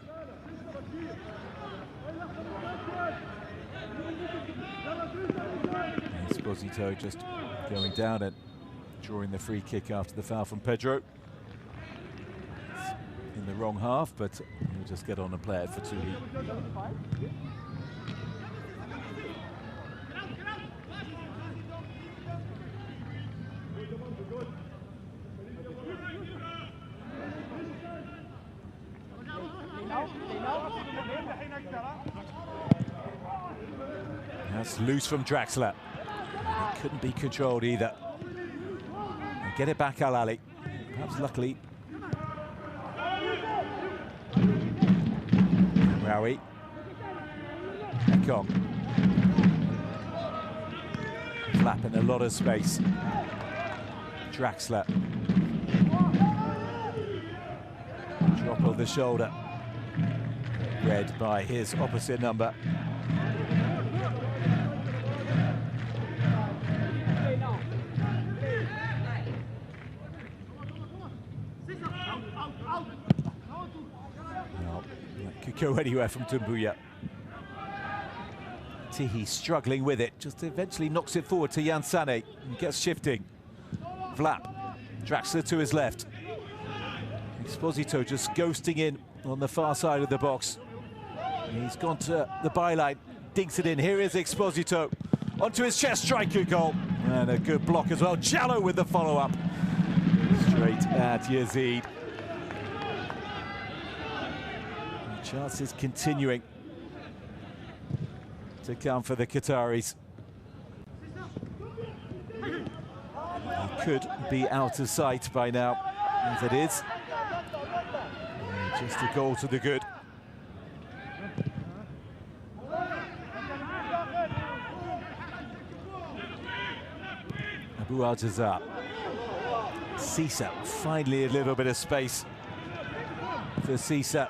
Esposito just going down and drawing the free kick after the foul from Pedro. It's in the wrong half, but he'll just get on and play it for Tuli. That's loose from Draxler. It couldn't be controlled either. And get it back, Ahli. Perhaps luckily. Rawi. Ekong. Flapping a lot of space. Draxler. Drop of the shoulder. Read by his opposite number. Could go anywhere from Dumbuya. Tihi struggling with it, just eventually knocks it forward to Jan Sane and gets shifting. Vlap, Draxler to his left. Esposito just ghosting in on the far side of the box. He's gone to the byline, dinks it in. Here is Esposito onto his chest, striker goal. And a good block as well. Jallo with the follow-up. Straight at Yazid. Chances continuing to come for the Qataris. He could be out of sight by now, as it is. Just a goal to the good. Abu Al-Jazar. Sisa, finally a little bit of space for Sisa.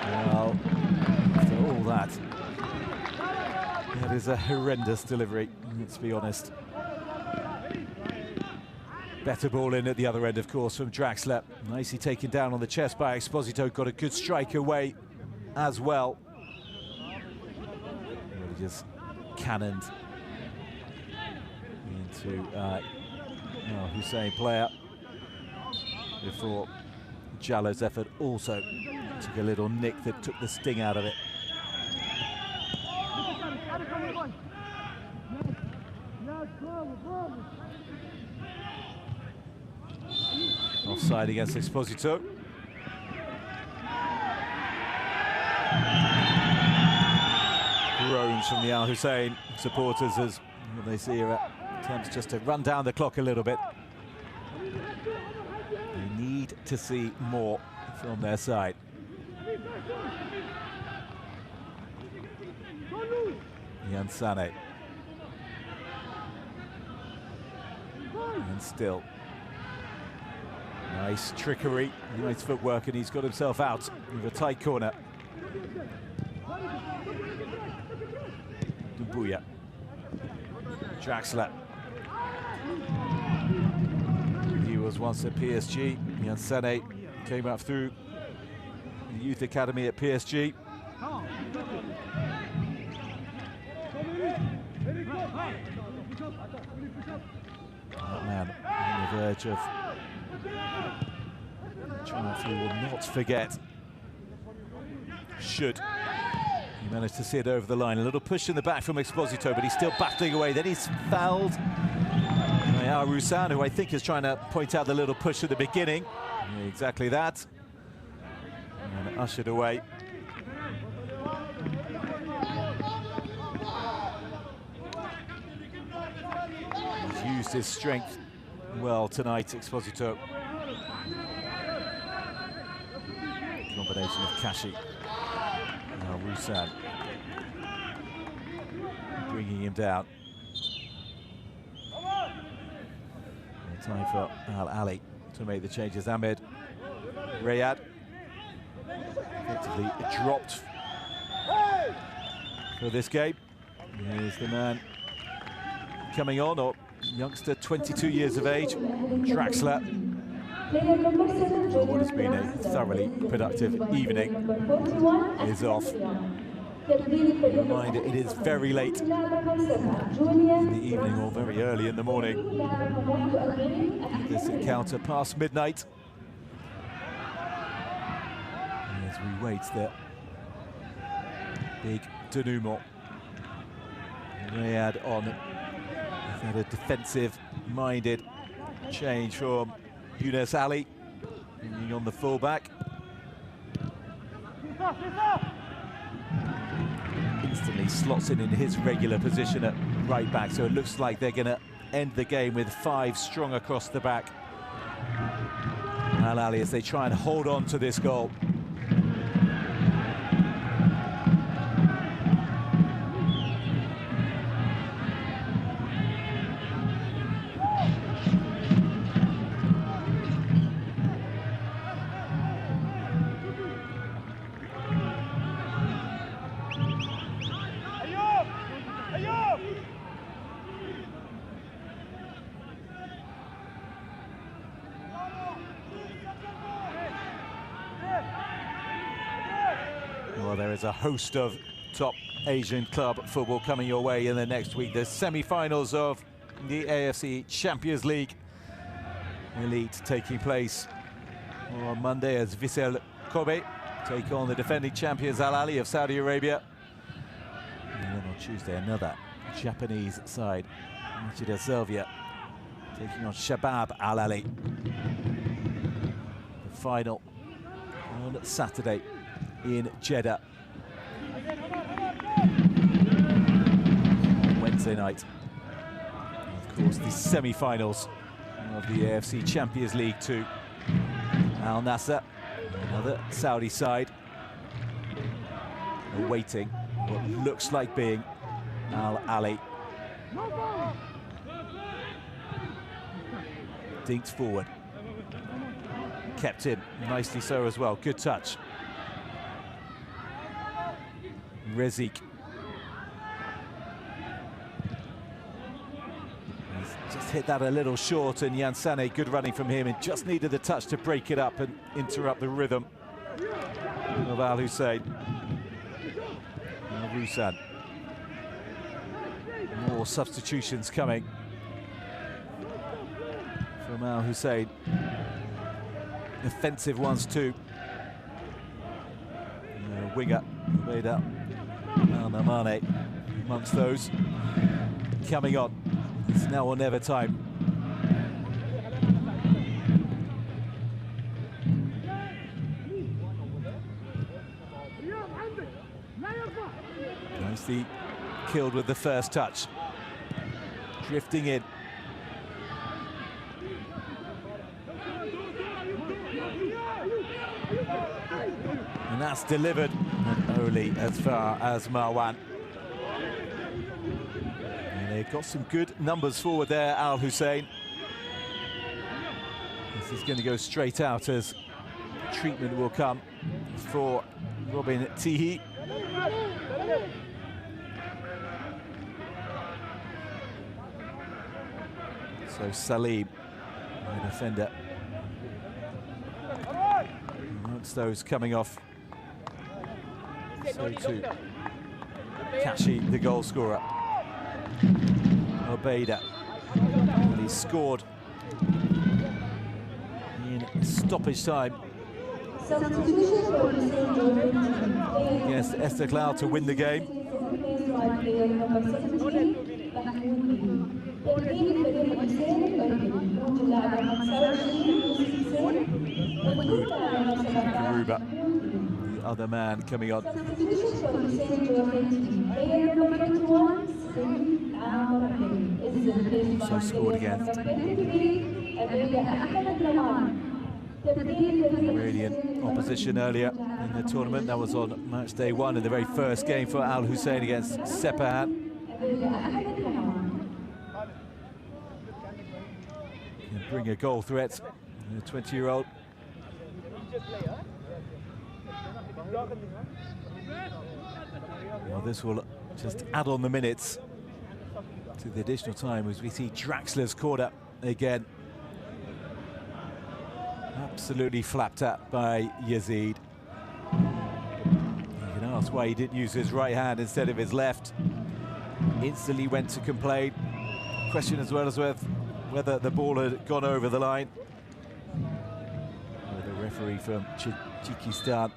Well, after all that, it is a horrendous delivery, let's be honest. Better ball in at the other end, of course, from Draxler. Nicely taken down on the chest by Esposito. Got a good strike away as well. Really just cannoned into Hussein player before Jallo's effort also took a little nick that took the sting out of it. Offside against Esposito. Groans from the Al Hussein supporters as they see attempts just to run down the clock a little bit. They need to see more from their side. Jan Sane. And still. Nice trickery, nice footwork, and he's got himself out with a tight corner. Dumbuya. Draxler. He was once at PSG. Jan Sane came up through the youth academy at PSG. That man on the verge of triumph he will not forget. Should he manage to see it over the line. A little push in the back from Esposito, but he's still battling away. Then he's fouled by Arusan, who I think is trying to point out the little push at the beginning. Yeah, exactly that. And ushered away. He's used his strength well tonight, Exposito. Combination of Kashi. Now Hussein bringing him down. Time for Ahli to make the changes. Ahmed, Riyad, effectively dropped for this game. Here's the man coming on, or youngster, 22 years of age, Draxler. What has been a thoroughly productive evening is off. Reminder, it is very late in the evening or very early in the morning. This encounter past midnight. As we wait there, big denouement. Riyad on. He's had a defensive-minded change from Younes Ali, bringing on the fullback. Instantly slots in his regular position at right back, so it looks like they're going to end the game with 5 strong across the back. Ahli as they try and hold on to this goal. Well, there is a host of top Asian club football coming your way in the next week. The semi-finals of the AFC Champions League Elite taking place on Monday as Vissel Kobe take on the defending champions Al Ahli of Saudi Arabia. And then on Tuesday, another Japanese side, Machida Selvia, taking on Shabab Al Ahli. The final on Saturday in Jeddah. Wednesday night, and of course, the semi-finals of the AFC Champions League 2. Al Nassr, another Saudi side, awaiting what looks like being Al Ahli. Dinked forward, kept in nicely so as well. Good touch. Rezik. He's just hit that a little short, and Yansane, good running from him, and just needed the touch to break it up and interrupt the rhythm of Al Hussein. Rusan. More substitutions coming from Al Hussein. Offensive ones too. Winger made up. Mane amongst those coming on. It's now or never time. Nicely killed with the first touch. Drifting in. And that's delivered, and only as far as Marwan. And they've got some good numbers forward there, Al Hussein. This is going to go straight out as treatment will come for Robin Tihi. So Salim, the defender. Amongst those coming off. So too, Kashi, the goal scorer. Obeida, and he scored in stoppage time against Esteghlal to win the game. Garuba, the other man coming on. So scored against Radiant opposition earlier in the tournament. That was on match day 1 in the very first game for Al Hussein against Sepahan. Can bring a goal threat, the 20-year-old. Well, this will just add on the minutes to the additional time as we see Draxler's corner again. Absolutely flapped at by Yazid. You can ask why he didn't use his right hand instead of his left. Instantly went to complain. Question as well as whether the ball had gone over the line. The referee from Tajikistan.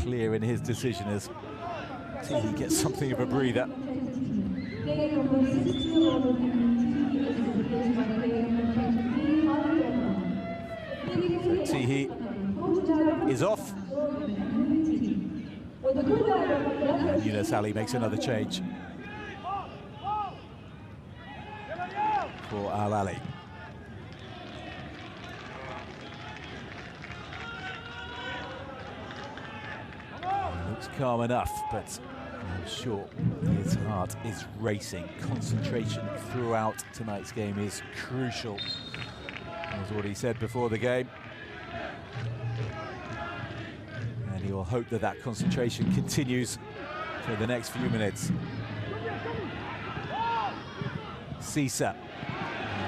Clear in his decision as he gets something of a breather. So Tihi is off. And Yunus Ali makes another change for Al Ali. Looks calm enough, but I'm sure his heart is racing. Concentration throughout tonight's game is crucial. That's what he said before the game. And he will hope that that concentration continues for the next few minutes. Sisa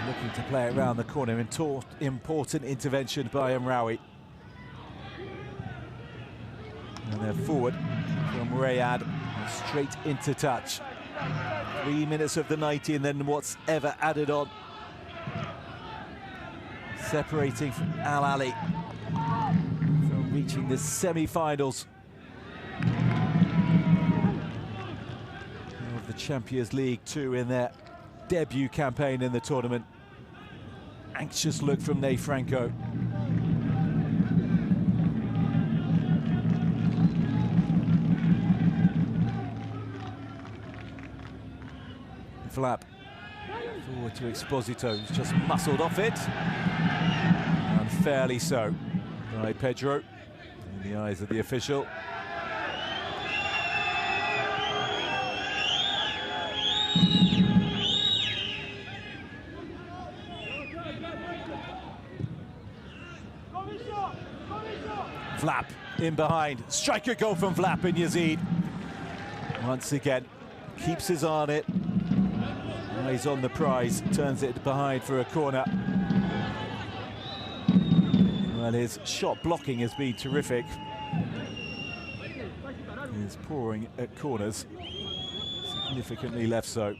looking to play it around the corner. Important intervention by Amraoui. And they're forward from Rayad, straight into touch. 3 minutes of the 90 and then what's ever added on. Separating from Al Ali from reaching the semi-finals of the Champions League 2 in their debut campaign in the tournament. Anxious look from Ney Franco. Flap forward to Exposito, who's just muscled off it. Unfairly so by Pedro in the eyes of the official. Flap in behind. Striker goal from Flap and Yazid. Once again, keeps his eye on it. He's on the prize, turns it behind for a corner. Well, his shot blocking has been terrific. He's pouring at corners, significantly left so.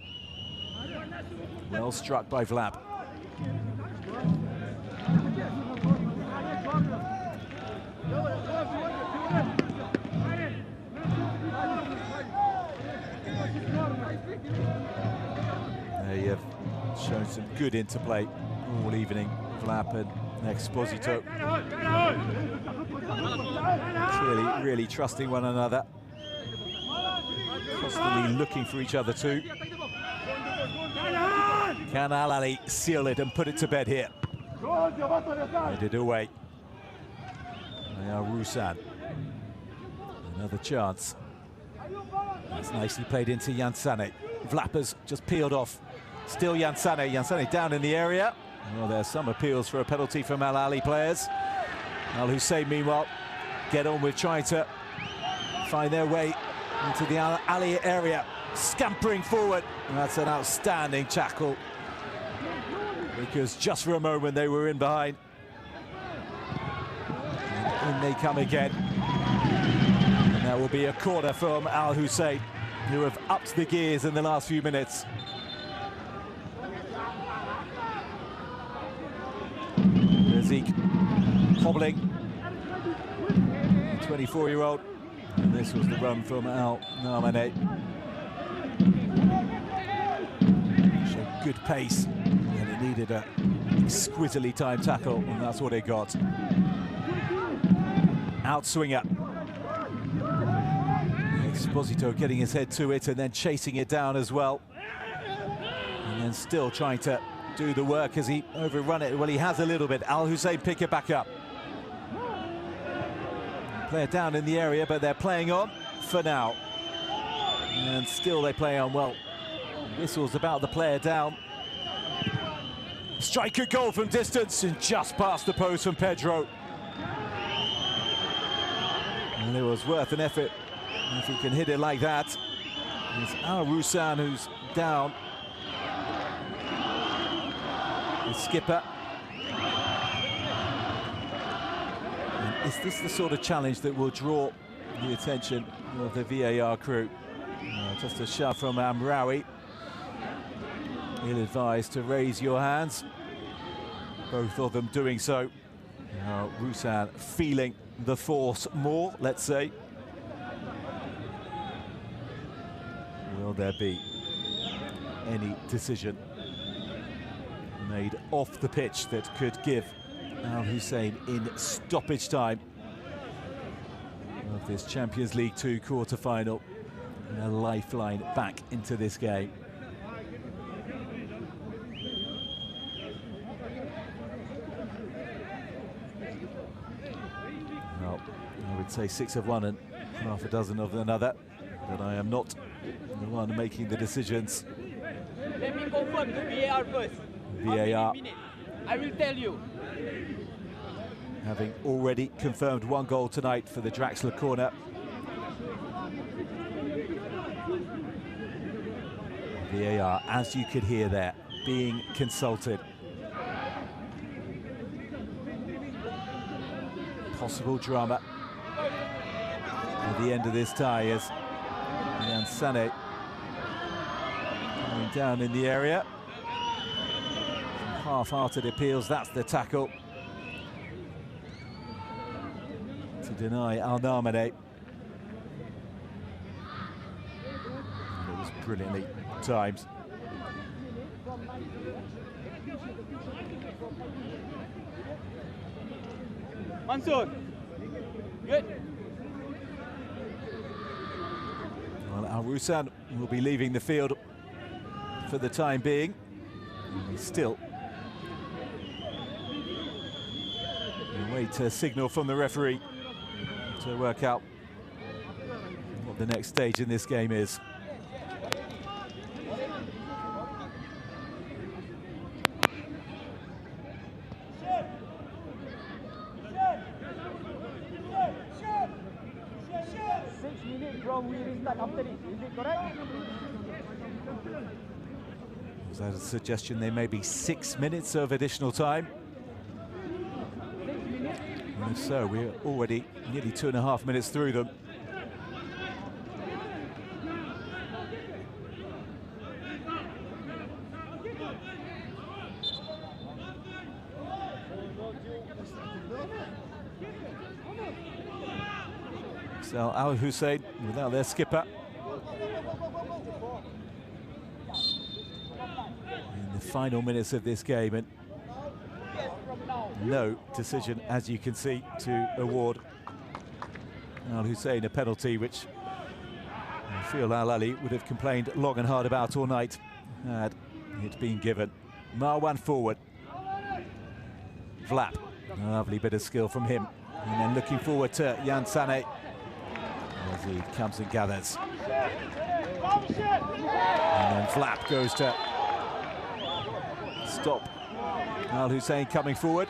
Well struck by Vlap. They have shown some good interplay all evening, Vlap and Exposito. Clearly, really trusting one another. Constantly looking for each other too. Can Al Ali seal it and put it to bed here? Headed away. Now Rusan. Another chance. That's nicely played into Yansane. Vlapper's just peeled off. Still Yansane. Yansane down in the area. Well, there's some appeals for a penalty from Al Ali players. Al Hussein, meanwhile, get on with trying to find their way into the Al Ali area. Scampering forward. And that's an outstanding tackle, because just for a moment they were in behind. And in they come again. And that will be a corner from Al Hussein, who have upped the gears in the last few minutes. Zeke hobbling, 24-year-old. And this was the run from Al Narmane. Showed good pace, and it needed a exquisitely timed tackle, and that's what it got. Outswinger. Esposito getting his head to it and then chasing it down as well. And then still trying to do the work as he overrun it. Well, he has a little bit. Al Hussein pick it back up. Player down in the area, but they're playing on for now. And still they play on well. Whistles about the player down. Striker goal from distance and just past the post from Pedro. And it was worth an effort if he can hit it like that. It's Al Hussein who's down. The skipper. And is this the sort of challenge that will draw the attention of the VAR crew? Just a shove from Amraoui. Ill-advised to raise your hands. Both of them doing so. Now Hussein feeling the force more, let's say. Will there be any decision made off the pitch that could give Al Hussein in stoppage time of this Champions League 2 quarter-final a lifeline back into this game? Well, I would say 6 of one and half a dozen of another, but I am not the one making the decisions. Let me confirm the VAR first. VAR. I will tell you. Having already confirmed 1 goal tonight for the Draxler corner. VAR, as you could hear there, being consulted. Possible drama at the end of this tie as Sané going down in the area. Some half-hearted appeals, that's the tackle to deny Al-Namane. It was brilliantly timed. Mansour, good. Well, Al Hussein will be leaving the field for the time being. He's still wait a signal from the referee to work out what the next stage in this game is. From we restart after this, is it correct? Was that a suggestion there may be 6 minutes of additional time? And if so, we're already nearly 2.5 minutes through them. So Al Hussein without their skipper. In the final minutes of this game, and no decision, as you can see, to award Al Hussein a penalty, which I feel Al Ahli would have complained long and hard about all night had it been given. Marwan forward. Vlap, a lovely bit of skill from him. And then looking forward to Jan Sané as he comes and gathers. And then Vlap goes to stop Al Hussein coming forward.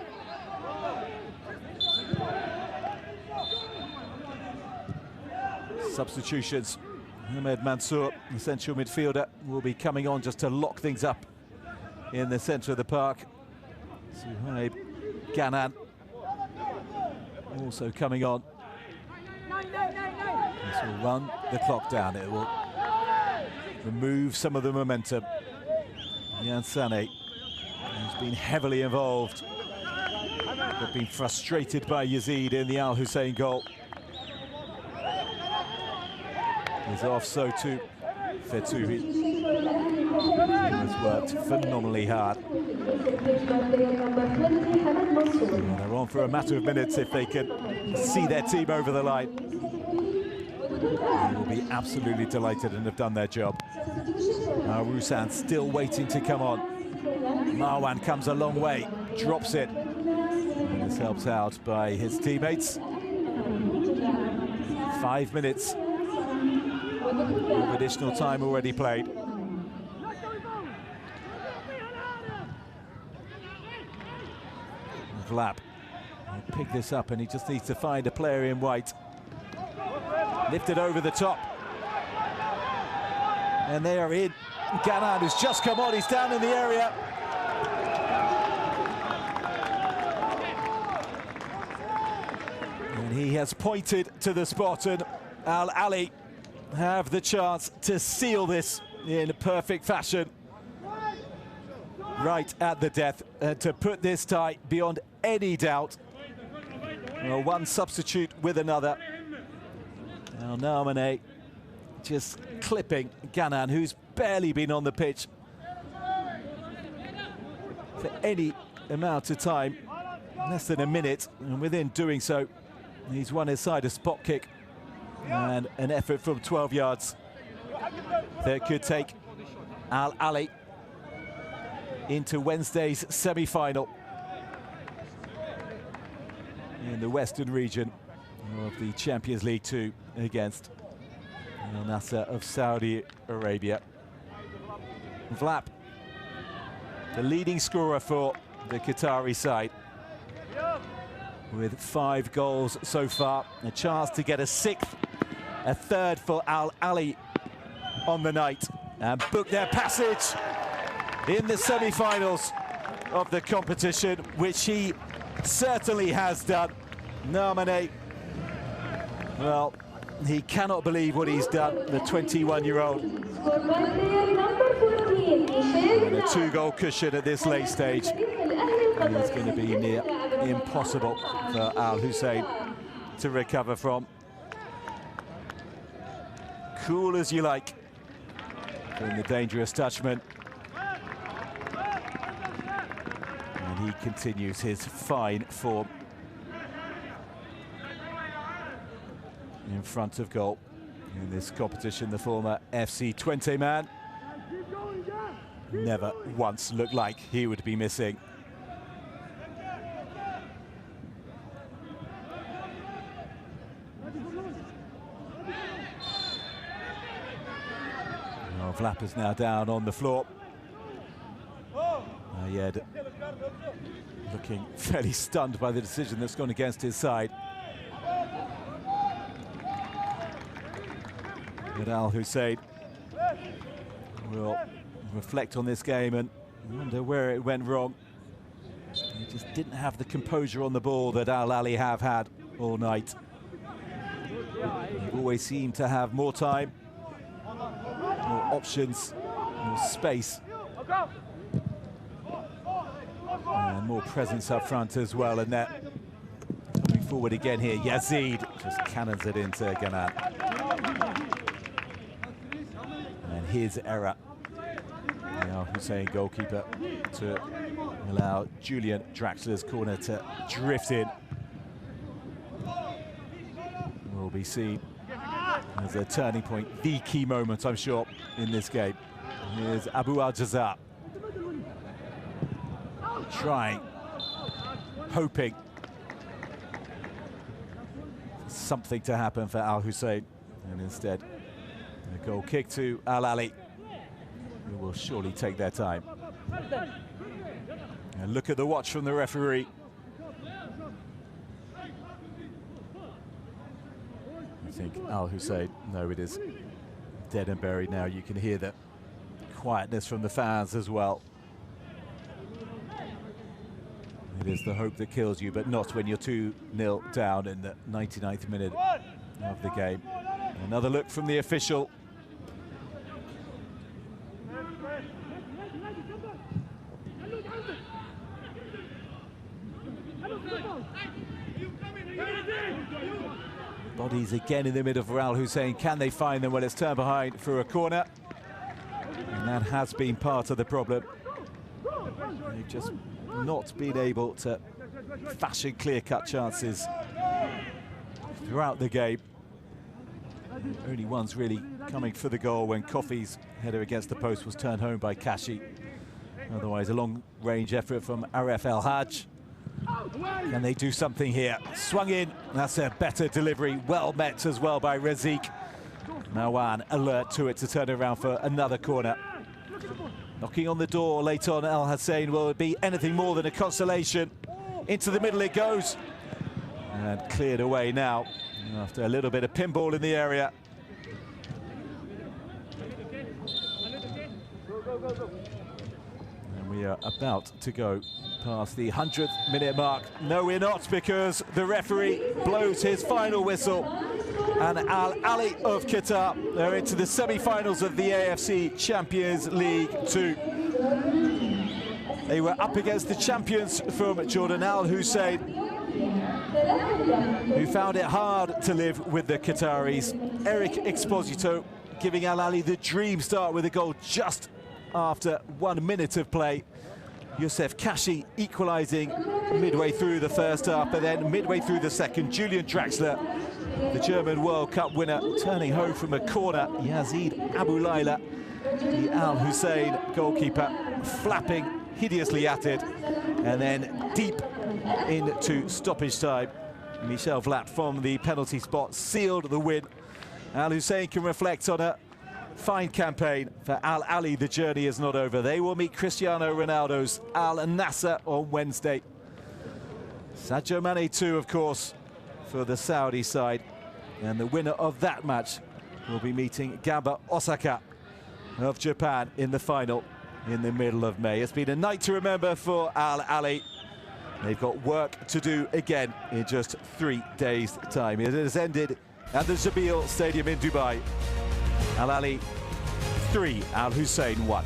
Substitutions. Ahmed Mansour, the central midfielder, will be coming on just to lock things up in the centre of the park. Suhaib Ganan also coming on. This will run the clock down. It will remove some of the momentum. Jan Sané, who's been heavily involved, but been frustrated by Yazid in the Al Hussein goal. He's off, so too Fetouhi. He has worked phenomenally hard. And they're on for a matter of minutes if they can see their team over the line. They will be absolutely delighted and have done their job. Hussein still waiting to come on. Marwan comes a long way, drops it. And is helped out by his teammates. 5 minutes of additional time already played. Vlap will pick this up, and he just needs to find a player in white. Lifted over the top. And they are in. Ganan, who's just come on, he's down in the area. And he has pointed to the spot, and Ahli have the chance to seal this in perfect fashion. Right at the death, to put this tie beyond any doubt. Well, one substitute with another. Now Narmane just clipping Ganan, who's barely been on the pitch for any amount of time, less than a minute, and within doing so, he's won his side a spot kick and an effort from 12 yards that could take Ahli into Wednesday's semi-final in the Western region of the Champions League 2 against Al Nassr of Saudi Arabia. Vlap, the leading scorer for the Qatari side, with 5 goals so far. A chance to get a 6th, a 3rd for Ahli on the night, and book their passage in the semi-finals of the competition, which he certainly has done. Narmane, well, he cannot believe what he's done, the 21-year-old. And a 2-goal cushion at this late stage. And it's going to be near impossible for Al Hussein to recover from. Cool as you like in the dangerous touchman. And he continues his fine form in front of goal in this competition. The former AFC 20 man never once looked like he would be missing. Oh, Vlap is now down on the floor. Ayed looking fairly stunned by the decision that's gone against his side. But Al Hussein will reflect on this game and wonder where it went wrong. He just didn't have the composure on the ball that Al Ahli have had all night. They've always seemed to have more time, more options, more space, and more presence up front as well. And that coming forward again here, Yazid just cannons it into Ganan. And his error. Now Hussein, goalkeeper, to allow Julian Draxler's corner to drift in. Will be seen as a turning point, the key moment, I'm sure, in this game. Here's Abu Al-Jazar trying, hoping for something to happen for Al Hussein, and instead a goal kick to Al Ahli, who will surely take their time. And look at the watch from the referee. I think Al Hussein, no, it is dead and buried now. You can hear the quietness from the fans as well. It is the hope that kills you, but not when you're 2-0 down in the 99th minute of the game. Another look from the official. Bodies again in the middle for Al Hussein. Can they find them? Well, it's turned behind for a corner. And that has been part of the problem. They've just not been able to fashion clear-cut chances throughout the game. Only ones really coming for the goal when Coffey's header against the post was turned home by Kashi. Otherwise, a long-range effort from Aref El Haj. Can they do something here? Swung in. That's a better delivery. Well met as well by Razik. Marwan alert to it to turn around for another corner. Knocking on the door late on, El Hussein. Will it be anything more than a consolation? Into the middle it goes. And cleared away now after a little bit of pinball in the area. And we are about to go past the 100th minute mark. No, we're not, because the referee blows his final whistle. And Ahli of Qatar are into the semi-finals of the AFC Champions League 2. They were up against the champions from Jordan, Al Hussein, who found it hard to live with the Qataris. Eric Exposito giving Al Ahli the dream start with a goal just after 1 minute of play. Youssef Kashi equalising midway through the first half, but then midway through the second, Julian Draxler, the German World Cup winner, turning home from a corner. Yazid Abu Laila, the Al Hussein goalkeeper, flapping hideously at it, and then deep into stoppage time. Michel Vlap from the penalty spot sealed the win. Al Hussein can reflect on a fine campaign. For Al Ahli, the journey is not over. They will meet Cristiano Ronaldo's Al Nassr on Wednesday. Sadio Mane too, of course, for the Saudi side. And the winner of that match will be meeting Gamba Osaka of Japan in the final in the middle of May. It's been a night to remember for Al Ahli. They've got work to do again in just 3 days' time. It has ended at the Zabil Stadium in Dubai. Al Ahli 3, Al Hussein 1.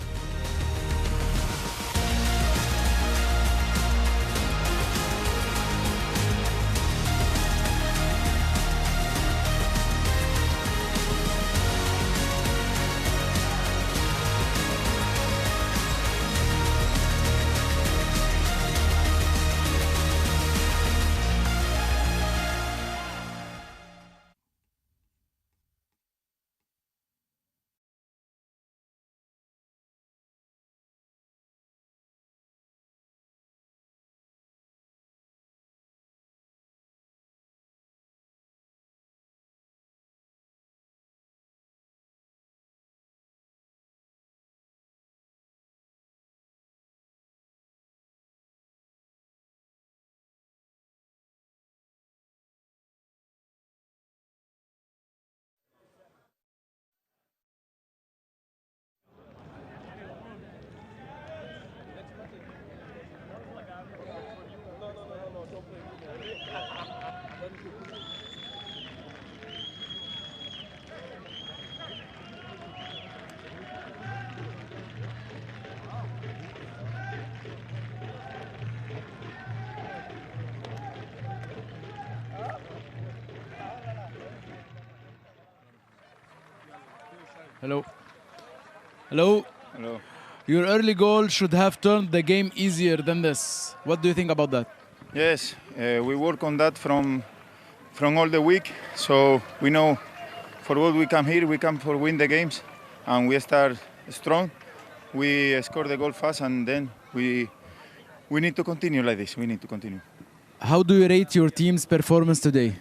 Hello. Hello. Hello. Your early goal should have turned the game easier than this. What do you think about that? Yes, we work on that from all the week. So we know for what we come here, we come for win the games, and we start strong. We score the goal fast, and then we need to continue like this. We need to continue. How do you rate your team's performance today?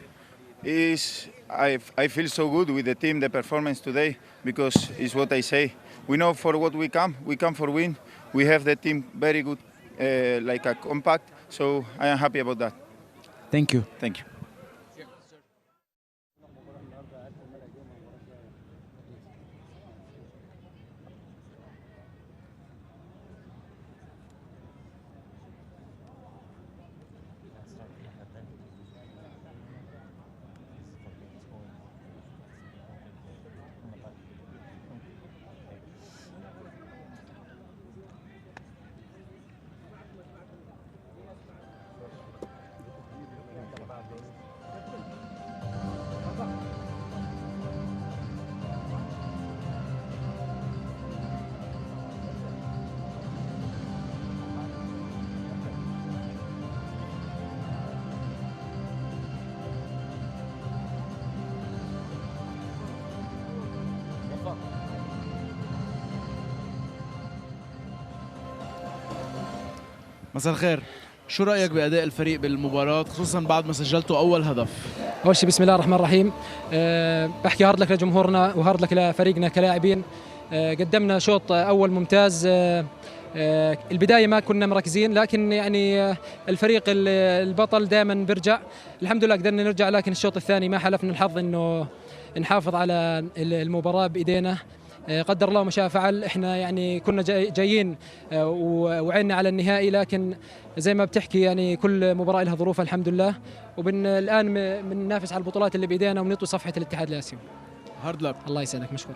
I feel so good with the team, the performance today, because it's what I say. We know for what we come for win. We have the team very good, like a compact, so I am happy about that. Thank you. Thank you. مساء الخير، شو رأيك بأداء الفريق بالمباراة خصوصا بعد ما سجلتوا أول هدف؟ أول شيء بسم الله الرحمن الرحيم. بحكي هارد لك لجمهورنا وهارد لك لفريقنا كلاعبين. قدمنا شوط أول ممتاز. البداية ما كنا مركزين، لكن يعني الفريق البطل دائما بيرجع. الحمد لله قدرنا نرجع، لكن الشوط الثاني ما حلفنا الحظ إنه نحافظ على المباراة بإيدينا. قدر الله ما شاء فعل. احنا يعني كنا جايين وعينا على النهائي، لكن زي ما بتحكي يعني كل مباراة لها ظروفها الحمد لله. الآن بننافس على البطولات اللي بإيدينا ونطوي صفحة الاتحاد الآسيوي. هارد لك. الله يسعدك، مشكور.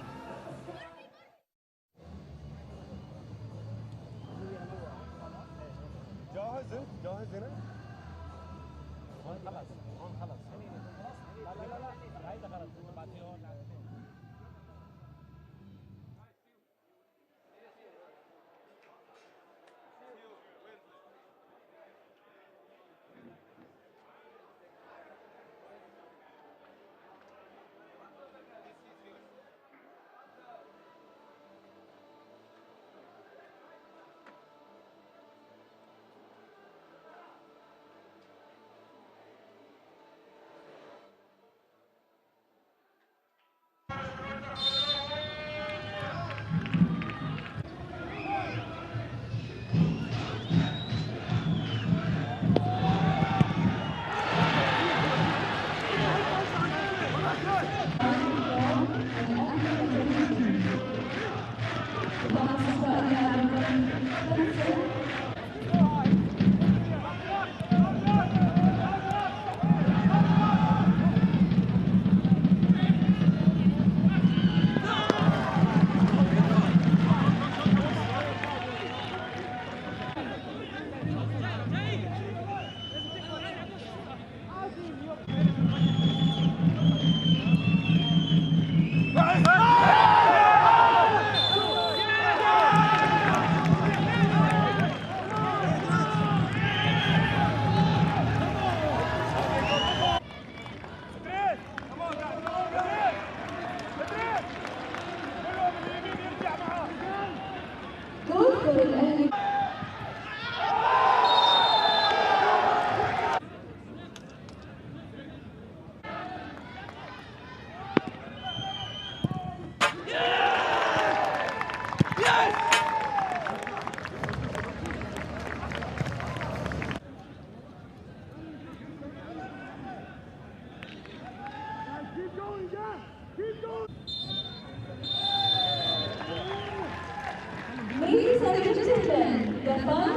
Ladies and gentlemen, the final